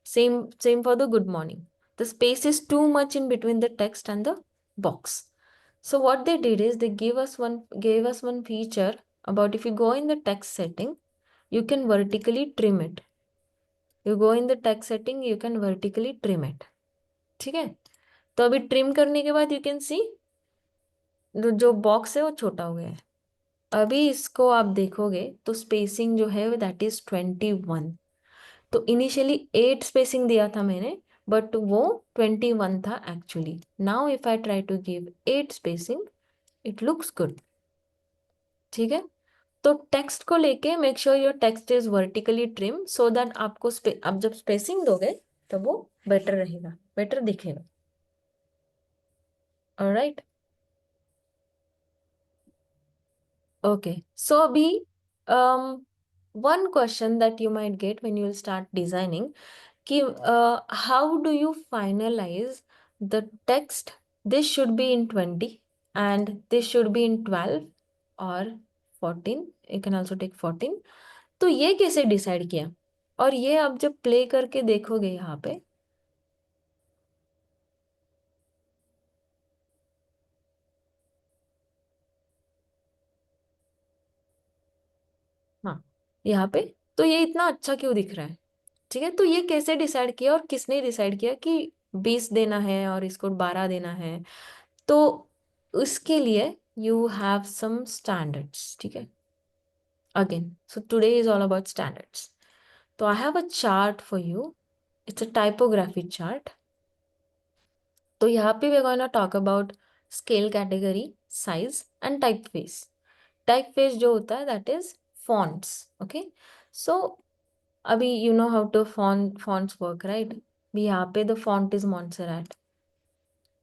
S1: same for the good morning. The space is too much in between the text and the box. So what they did is they gave us one feature about, if you go in the text setting, you can vertically trim it. You go in the text setting, you can vertically trim it. ठीक है, तो अभी trim करने के बाद you can सी जो box है वो छोटा हो गया है. अभी इसको आप देखोगे तो स्पेसिंग जो है दैट इज 21. तो इनिशियली 8 स्पेसिंग दिया था मैंने, बट वो 21 था actually. Now if I try to give 8 spacing, it looks good. ठीक है, तो टेक्स्ट को लेके make sure your text is vertically trim, so that आपको आप जब स्पेसिंग दोगे तो वो बेटर रहेगा, बेटर दिखेगा. Alright, okay. सो अभी one question that you might get when you will start designing, कि how do you finalize the text, this should be in 20 and this should be in 12 or 14, you can also take 14. तो ये कैसे decide किया, और ये आप जब play करके देखोगे यहाँ पे, हाँ यहाँ पे, तो ये इतना अच्छा क्यों दिख रहा है. ठीक है, तो ये कैसे डिसाइड किया और किसने डिसाइड किया कि 20 देना है और इसको 12 देना है. तो उसके लिए यू हैव सम स्टैंडर्ड्स. ठीक है, again so today is all about standards. तो I have a chart for you, it's a typography chart. तो यहाँ पे we gonna talk about scale category, size and typeface. Typeface जो होता है that is fonts. Okay, so अभी you know how to fonts work, right. यहाँ पे the font is Montserrat,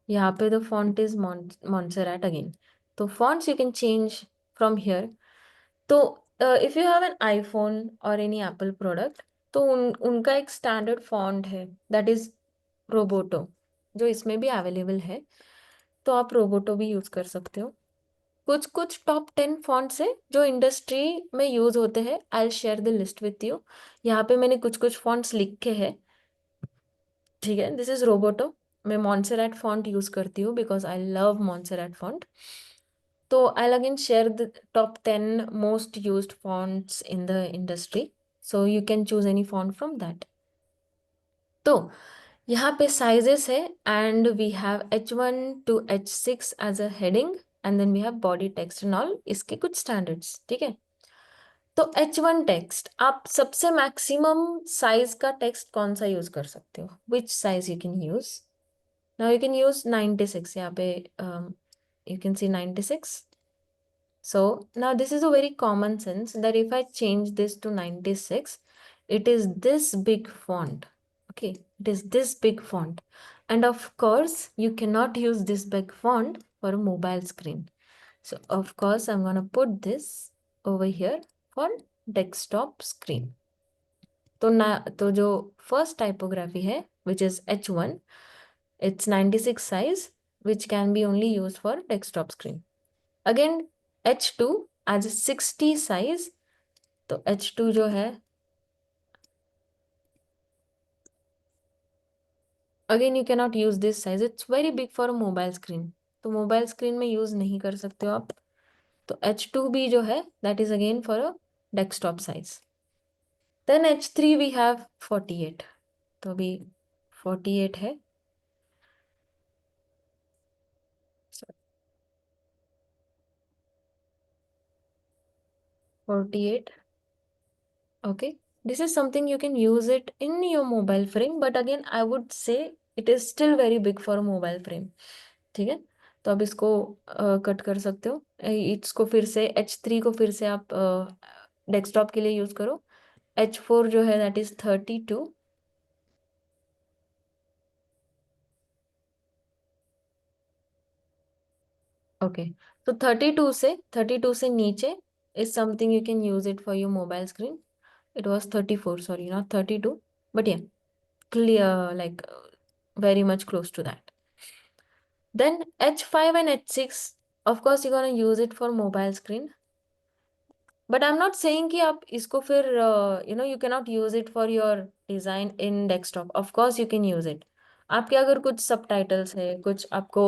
S1: यहाँ पे the font is Montserrat again. तो fonts you can change from here. तो if you have an iPhone और any Apple product, तो उनका एक स्टैंडर्ड फॉन्ट है दैट इज रोबोटो, जो इसमें भी अवेलेबल है. तो आप रोबोटो भी यूज कर सकते हो. कुछ कुछ टॉप 10 फॉन्ट्स है जो इंडस्ट्री में यूज होते हैं. I will share the list with you. यहाँ पे मैंने कुछ कुछ फॉन्ट्स लिखे हैं. ठीक है, दिस इज रोबोटो. मैं मॉन्सेरैट फॉन्ट यूज करती हूँ बिकॉज आई लव मॉन्सेरैट फॉन्ट. तो I'll again share the top 10 most used fonts in the industry. So you can choose any font from that. तो यहाँ पे sizes है and we have H1 to H6 as a heading and then we have body text and all, इसके कुछ standards. ठीक है, तो H1 text, आप सबसे maximum size का text कौन सा use कर सकते हो, which size you can use. Now you can use 96. यहाँ पे you can see 96. So now this is a very common sense that if I change this to 96, it is this big font. Okay, it is this big font. And of course, you cannot use this big font for a mobile screen. So of course, I'm going to put this over here for desktop screen. तो जो first typography है, which is H1, it's 96 size, which can be only used for desktop screen. Again, H2 as a 60 size. तो H2 जो है, again you cannot use this size, it's very big for a mobile screen. तो mobile screen में use नहीं कर सकते हो आप. तो H2 भी जो है that is again for a desktop size. Then H3 we have 48. तो अभी 48 है. 48. Okay, this is something you can use it in your mobile frame, but again I would say it is still very big for a mobile frame. ठीक है, तो अब इसको cut कर सकते हो. इसको फिर से H3 को फिर से आप डेस्कटॉप के लिए यूज करो। H4 जो है दैट इज 32। ओके, तो 32 से नीचे is something you can use it for your mobile screen. It was 34, sorry, not 32, but yeah, clear, like very much close to that. Then H5 and H6, of course you're gonna use it for mobile screen. But I'm not saying कि आप इसको फिर you cannot use it for your design in desktop. Of course you can use it. आपके अगर कुछ सब titles है, कुछ आपको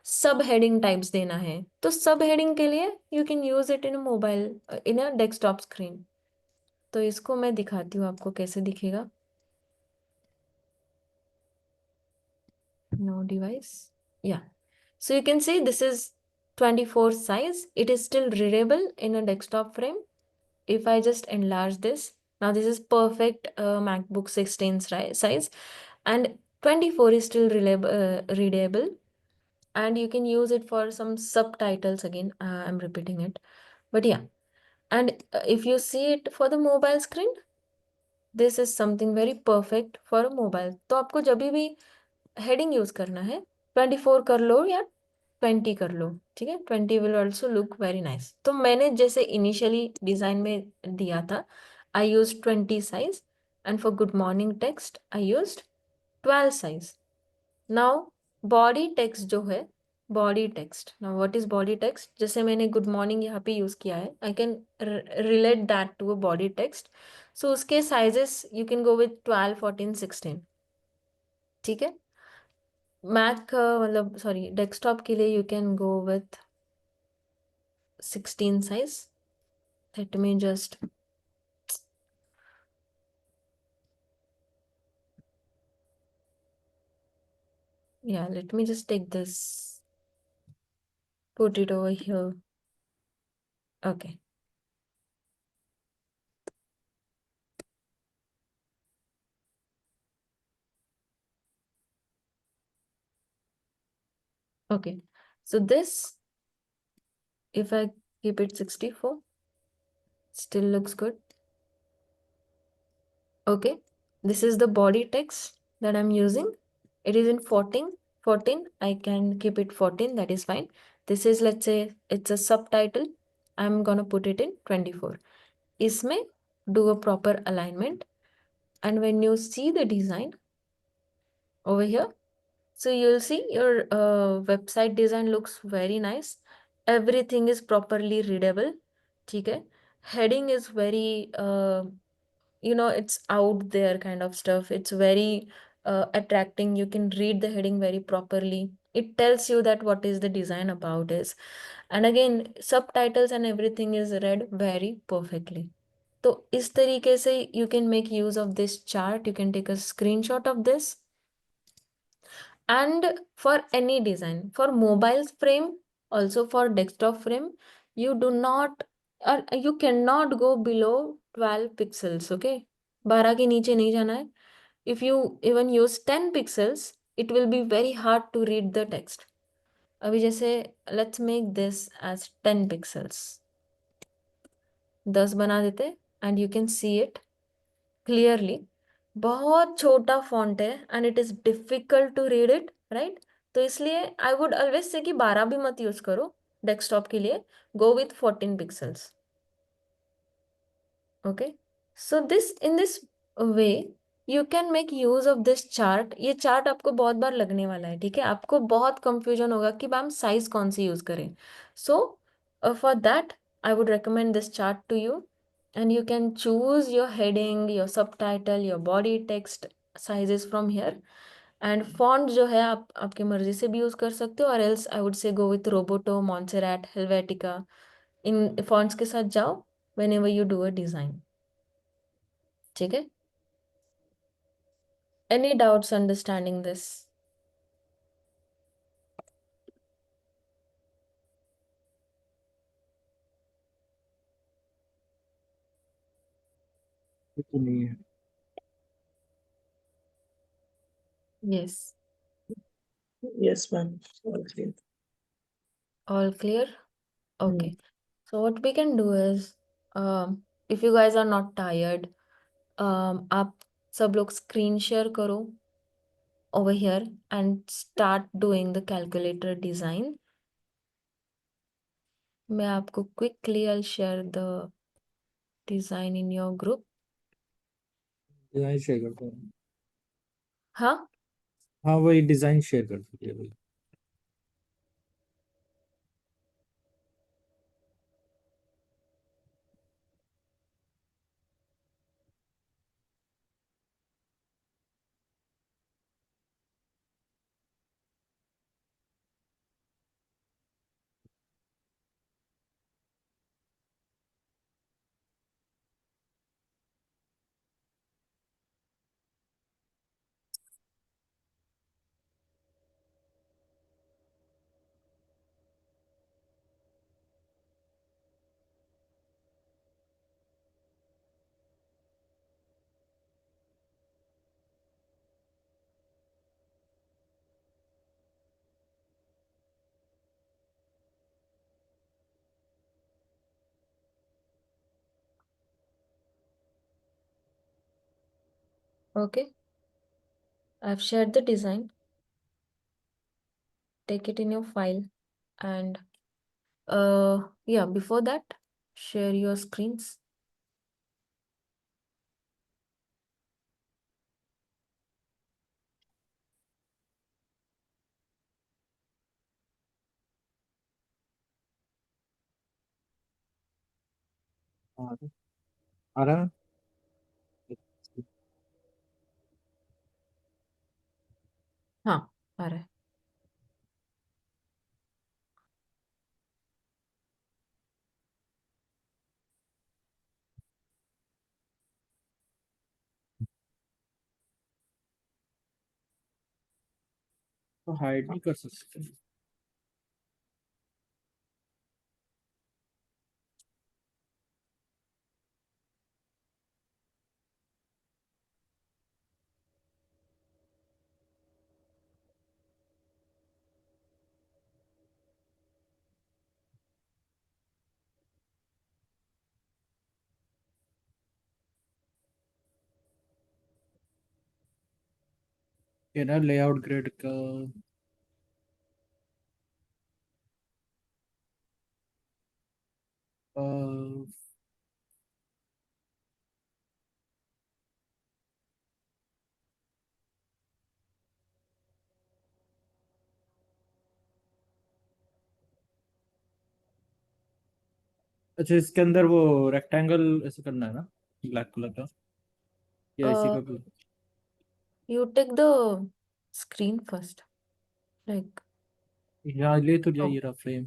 S1: सब हेडिंग टाइप्स देना है, तो सब हेडिंग के लिए you can use it in mobile, in a desktop screen. तो इसको मैं दिखाती हूँ आपको कैसे दिखेगा। No device. Yeah. So you can see this is 24 size. It is still readable in a desktop frame. If I just enlarge this, now this is perfect MacBook 16 size, and 24 is still readable, and you can use it for some subtitles again. I'm repeating it, but yeah. And if you see it for the mobile screen, this is something very perfect for a mobile. तो आपको जब भी heading use करना है 24 कर लो या 20 कर लो, ठीक है। 20 will also look very nice. तो मैंने जैसे इनिशियली डिजाइन में दिया था, I use 20 size, and for good morning text I use 12 size. Now body text जो है, body text, now what is body text? जैसे मैंने गुड मॉर्निंग यहाँ पे यूज किया है, I can relate that to a body text. So उसके sizes you can go with 12, 14, 16, ठीक है। मैक मतलब सॉरी डेस्कटॉप के लिए you can go with 16 size. Late me just let me just take this, put it over here. Okay, okay, so this, if I keep it 64, still looks good. Okay, this is the body text that I'm using. It is in 14. I can keep it 14, that is fine. This is, let's say it's a subtitle, I'm gonna put it in 24. इसमें do a proper alignment, and when you see the design over here, so you'll see your website design looks very nice. Everything is properly readable, ठीक है। Heading is very it's out there kind of stuff. It's very attracting. You can read the heading very properly. It tells you that what is the design about is, and again subtitles and everything is read very perfectly. तो इस तरीके से you can make use of this chart. You can take a screenshot of this, and for any design, for mobile frame, also for desktop frame, you do not, or you cannot go below 12 pixels, okay? 12 के नीचे नहीं जाना है. If you even use 10 pixels, it will be very hard to read the text. अभी जैसे let's make this as 10 pixels, 10 बना देते, and you can see it clearly. बहुत छोटा फॉन्ट है and it is difficult to read it, right? तो इसलिए I would always say कि 12 भी मत यूज करो डेस्कटॉप के लिए, go with 14 pixels. Okay, so this, in this way you can make use of this chart. ये चार्ट आपको बहुत बार लगने वाला है, ठीक है। आपको बहुत कंफ्यूजन होगा कि मैम साइज कौन सी यूज करें. सो for that I would recommend this chart to you, and you can choose your heading, your subtitle, your body text sizes from here. And font जो है आप आपके मर्जी से भी यूज कर सकते हो, और else I would say go with Roboto, Montserrat, Helvetica. In fonts के साथ जाओ whenever you do a design, ठीक है। Any doubts understanding this?
S2: तो नहीं है।
S1: Yes,
S4: Yes, ma'am. Okay.
S1: all clear. Okay, so what we can do is, if you guys are not tired, आप सब लोग screen share करो over here and start doing the calculator design. मैं आपको quickly I'll share the design in your group.
S2: Design share करता हूँ।
S1: हाँ
S2: हाँ वही डिजाइन शेयर कर दीजिए भाई।
S1: okay, I've shared the design. Take it in your file and yeah, before that share your screens.
S2: हाँ, आ रहा है?
S1: हाँ आ रहा है।
S2: तो हाइड नहीं कर सकते। ये ना लेआउट ग्रिड का अ, अच्छा इसके अंदर वो रेक्टेंगल ऐसे करना है ना ब्लैक कलर का या इसी का भी?
S1: You take the screen first, like
S2: यहाँ ले तो
S1: oh,
S2: जाइए रहा फ्रेम।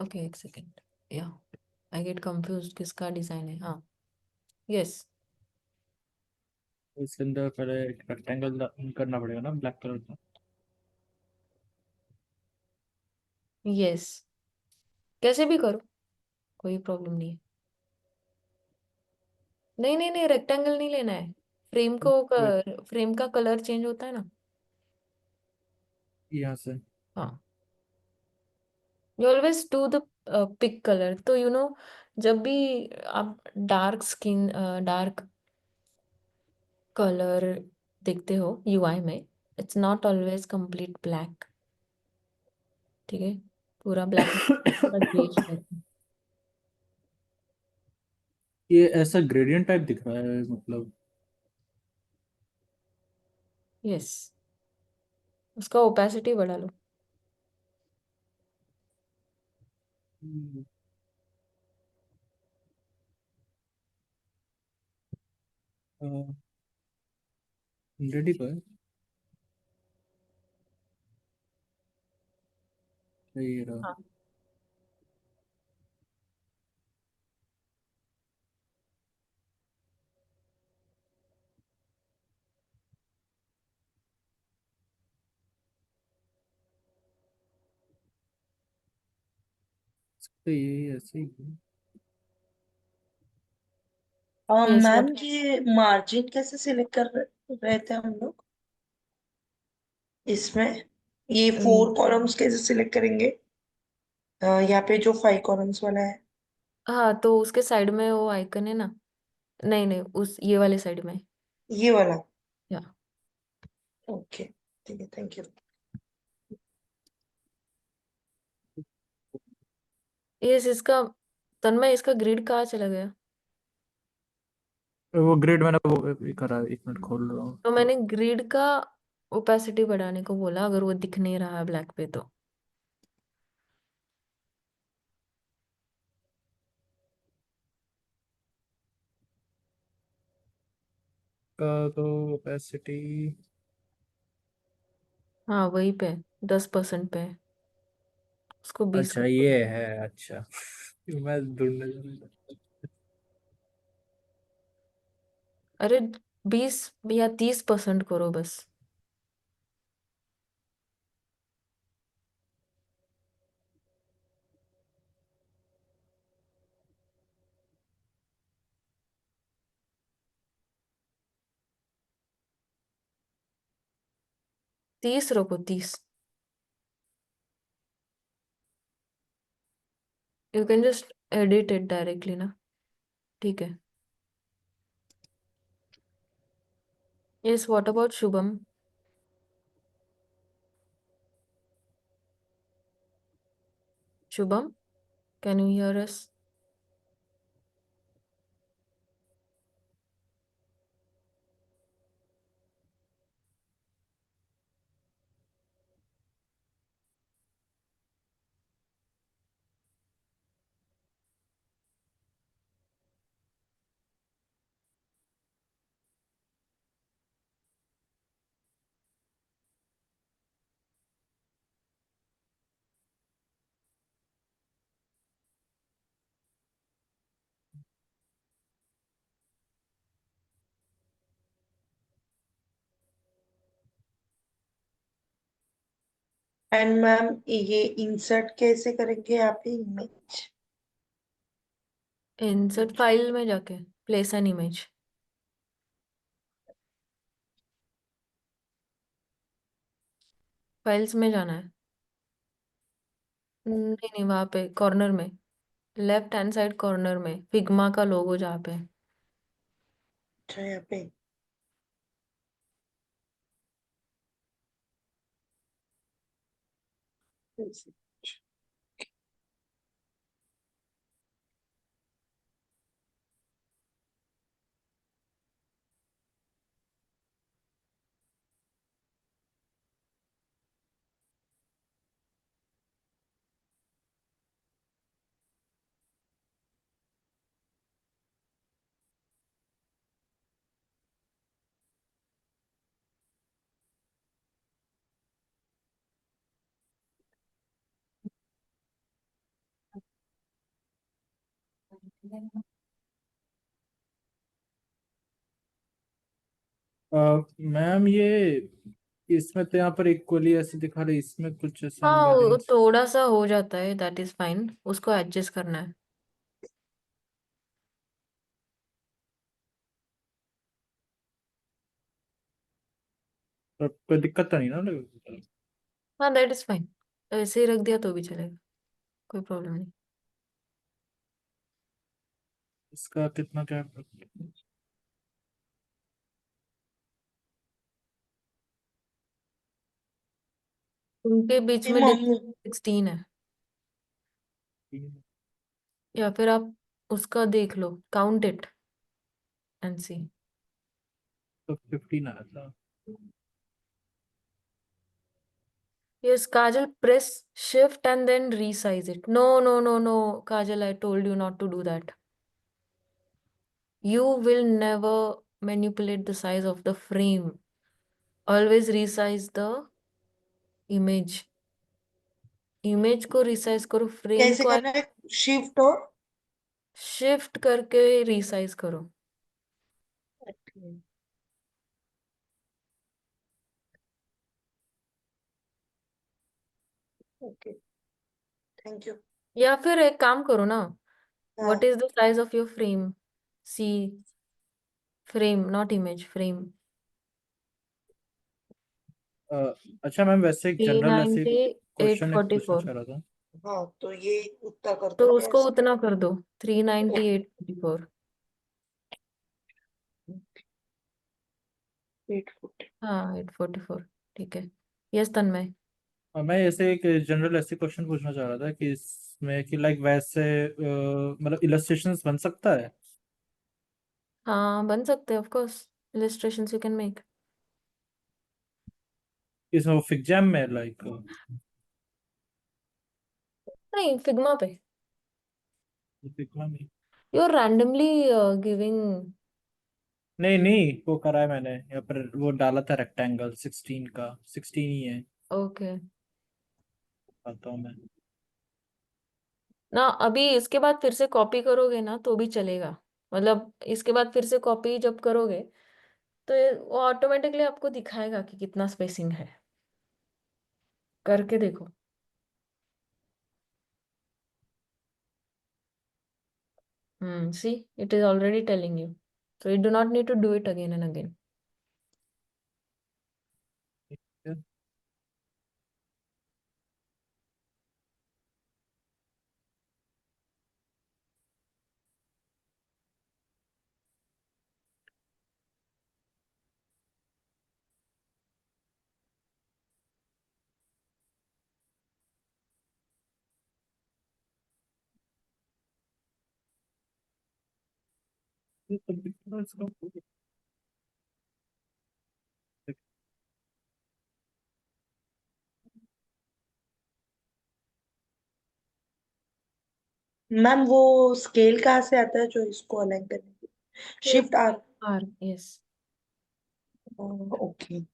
S1: okay, एक second. Yeah, I get confused किसका डिजाइन है। हाँ yes,
S2: इसके अंदर पहले एक रेक्टेंगल करना पड़ेगा ना ब्लैक कलर का।
S1: yes, कैसे भी करो, कोई प्रॉब्लम नहीं है। नहीं नहीं नहीं, रेक्टेंगल नहीं लेना है। फ्रेम का कलर चेंज होता है ना।
S2: यहाँ से
S1: हाँ, you always do the pick colour. तो जब भी आप डार्क कलर देखते हो यूआई में, it's not always complete black. ठीक है, पूरा ब्लैक थोड़ा ग्रेइश रहता है।
S2: ये ऐसा ग्रेडियंट टाइप दिख रहा है मतलब।
S1: यस, उसका ओपेसिटी बढ़ा लो।
S2: रेडी तो है ये रहा।
S1: हाँ
S2: तो ये ऐसे ही है।
S1: Yes
S4: ma'am
S1: what.
S4: ये मार्जिन कैसे सिलेक्ट कर रहे थे हम लोग इसमें? ये 4 कॉलम्स कैसे सिलेक्ट करेंगे? यहाँ पे जो 5 कॉलम्स वाला है।
S1: हाँ, तो उसके साइड में वो आइकन है ना। नहीं नहीं, उस ये वाले साइड में।
S4: ये वाला।
S1: या
S4: ओके, ठीक है, थैंक यू।
S1: इसका तन्मय, इसका ग्रिड कहाँ चला गया?
S2: वो ग्रिड मैंने वो करा, 1 मिनट खोल रहा
S1: तो
S2: हूँ।
S1: मैंने ग्रिड का ओपेसिटी बढ़ाने को बोला, अगर वो दिख नहीं रहा है ब्लैक पे तो।
S2: का तो ओपेसिटी।
S1: हाँ वही पे 10% पे, उसको 20
S2: अच्छा
S1: कर दो।
S2: ये है, अच्छा। मैं ढूंढने जा रहा था।
S1: अरे 20 या 30% करो बस। तीस रखो, 30। You can just edit it directly ना। ठीक है। Yes, what about Shubham? Shubham, can you here us?
S4: And ma'am, ये इंसर्ट कैसे करेंगे यहाँ पे इमेज?
S1: इंसर्ट फाइल में जाके प्लेस एन इमेज। फाइल्स में जाना है। नहीं नहीं, वहां पे कॉर्नर में, लेफ्ट हैंड साइड कॉर्नर में फिग्मा का लोगो जहाँ पे।
S4: अच्छा, यहाँ पे।
S2: मैम ये इसमें तो यहाँ पर इक्वली ऐसे दिखा रहे, इसमें कुछ ऐसा
S1: हाँ, वो
S2: इम्बैलेंस।
S1: थोड़ा सा हो जाता है, दैट इज फाइन, उसको एडजस्ट करना है।
S2: कोई दिक्कत तो नहीं ना लगे?
S1: हाँ दैट इज फाइन, ऐसे ही रख दिया तो भी चलेगा, कोई प्रॉब्लम नहीं।
S2: इसका कितना क्या?
S1: उनके बीच
S4: ये
S1: में
S4: मामू।
S1: 16 है। या फिर आप उसका देख लो, काउंट इट एंड सी।
S2: तो 15 आया था।
S1: Yes, Kajal, press shift and then resize it. No, no, no, no, Kajal, I told you not to do that. You will never manipulate the size of the frame. Always resize the image. Image को resize करो, frame
S4: कैसे
S1: को
S4: करना है? Shift और
S1: shift करके resize करो।
S4: Okay, thank you.
S1: या फिर एक काम करो ना, व्हाट
S4: हाँ,
S1: is the size of your frame? See, frame not image, frame.
S2: अच्छा मैम, वैसे एक
S1: थ्री
S2: जनरल ऐसे
S1: नाइनटी एट
S2: क्वेश्चन एक
S1: फोर्टी
S2: पूछना
S1: फोर
S2: चाह रहा था।
S4: हाँ तो ये उतना कर
S1: तो
S4: दो क्या
S1: उसको
S4: ऐसे?
S1: उतना कर दो 398.44।
S4: 840।
S1: हाँ 844। ठीक है। यस तन्मय।
S2: और मैं ऐसे एक जनरल ऐसे क्वेश्चन पूछना चाह रहा था कि इसमें कि लाइक वैसे मतलब इलस्ट्रेशंस बन सकता है?
S1: हाँ बन सकते हैं of course. illustrations you can make।
S2: इसमें फिक्जैम में लाइक
S1: नहीं फिग्मा पे।
S2: फिग्मा में?
S1: You are randomly giving.
S2: नहीं नहीं, वो करा है मैंने यहाँ पर, वो डाला था रेक्टेंगल 16 का, 16 ही है।
S1: ओके।
S2: आता हूँ मैं।
S1: ना अभी इसके बाद फिर से कॉपी करोगे ना तो भी चलेगा। मतलब इसके बाद फिर से कॉपी जब करोगे तो वो ऑटोमेटिकली आपको दिखाएगा कि कितना स्पेसिंग है। करके देखो। See it is already telling you. So you do not need to do it again and again.
S4: Ma'am वो स्केल कहाँ से आता है जो इसको अलाइन करने की? Shift R.
S1: R, yes.
S4: Okay.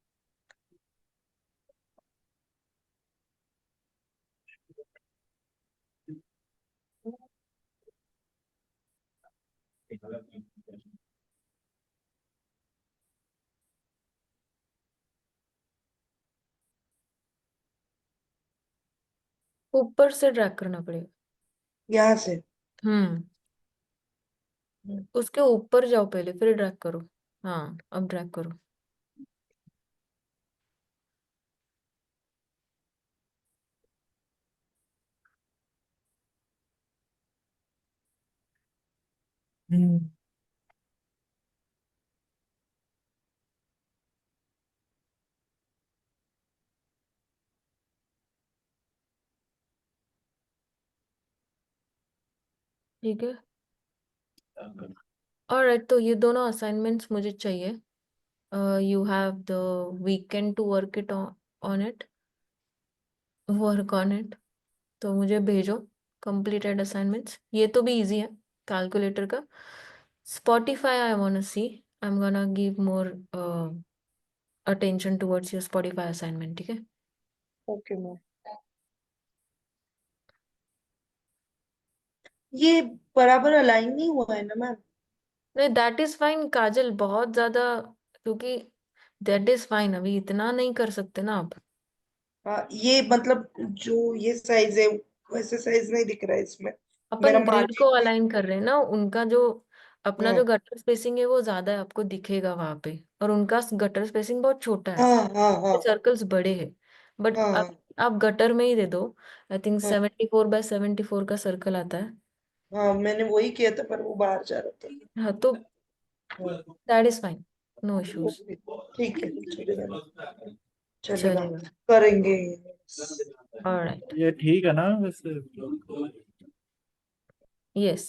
S1: ऊपर से ड्रैग करना पड़ेगा।
S4: यहाँ से।
S1: हम्म उसके ऊपर जाओ पहले फिर ड्रैग करो। हाँ अब ड्रैग करो।
S2: हम्म।
S1: ठीक है। ऑलराइट तो ये दोनों असाइनमेंट्स मुझे चाहिए। You have the weekend to work it on it. Work on it. तो मुझे भेजो completed असाइनमेंट्स। ये तो भी इजी है कैलकुलेटर का। Spotify I wanna see। I'm gonna give more attention towards your Spotify assignment। ठीक है।
S4: Okay ma'am. ये बराबर अलाइन नहीं हुआ है ना मैम?
S1: नहीं दैट इज फाइन काजल बहुत ज्यादा। क्योंकि दैट इज फाइन अभी इतना नहीं कर सकते ना आप।
S4: हाँ ये मतलब जो ये साइज है वैसे साइज नहीं दिख रहा है इसमें। मेरा
S1: अपन ग्रिड को
S4: मार्जिन भी।
S1: अलाइन कर रहे हैं ना उनका जो अपना
S4: हाँ
S1: जो गटर स्पेसिंग है वो ज्यादा है आपको दिखेगा वहां पे। और उनका गटर स्पेसिंग बहुत छोटा है।
S4: हाँ हाँ हाँ
S1: सर्कल्स बड़े हैं। बट
S4: हाँ हाँ
S1: आप गटर में ही दे दो। आई थिंक
S4: हाँ
S1: 74 by 74 का सर्कल आता है।
S4: हाँ मैंने वही किया था पर वो बाहर जा रहा था।
S1: हाँ तो that is fine. No issues.
S4: Okay ठीक है चलेगा ना। चलेगा।
S1: चलेगा।
S4: करेंगे।
S1: ऑलराइट।
S2: ये ठीक है ना वैसे?
S1: यस।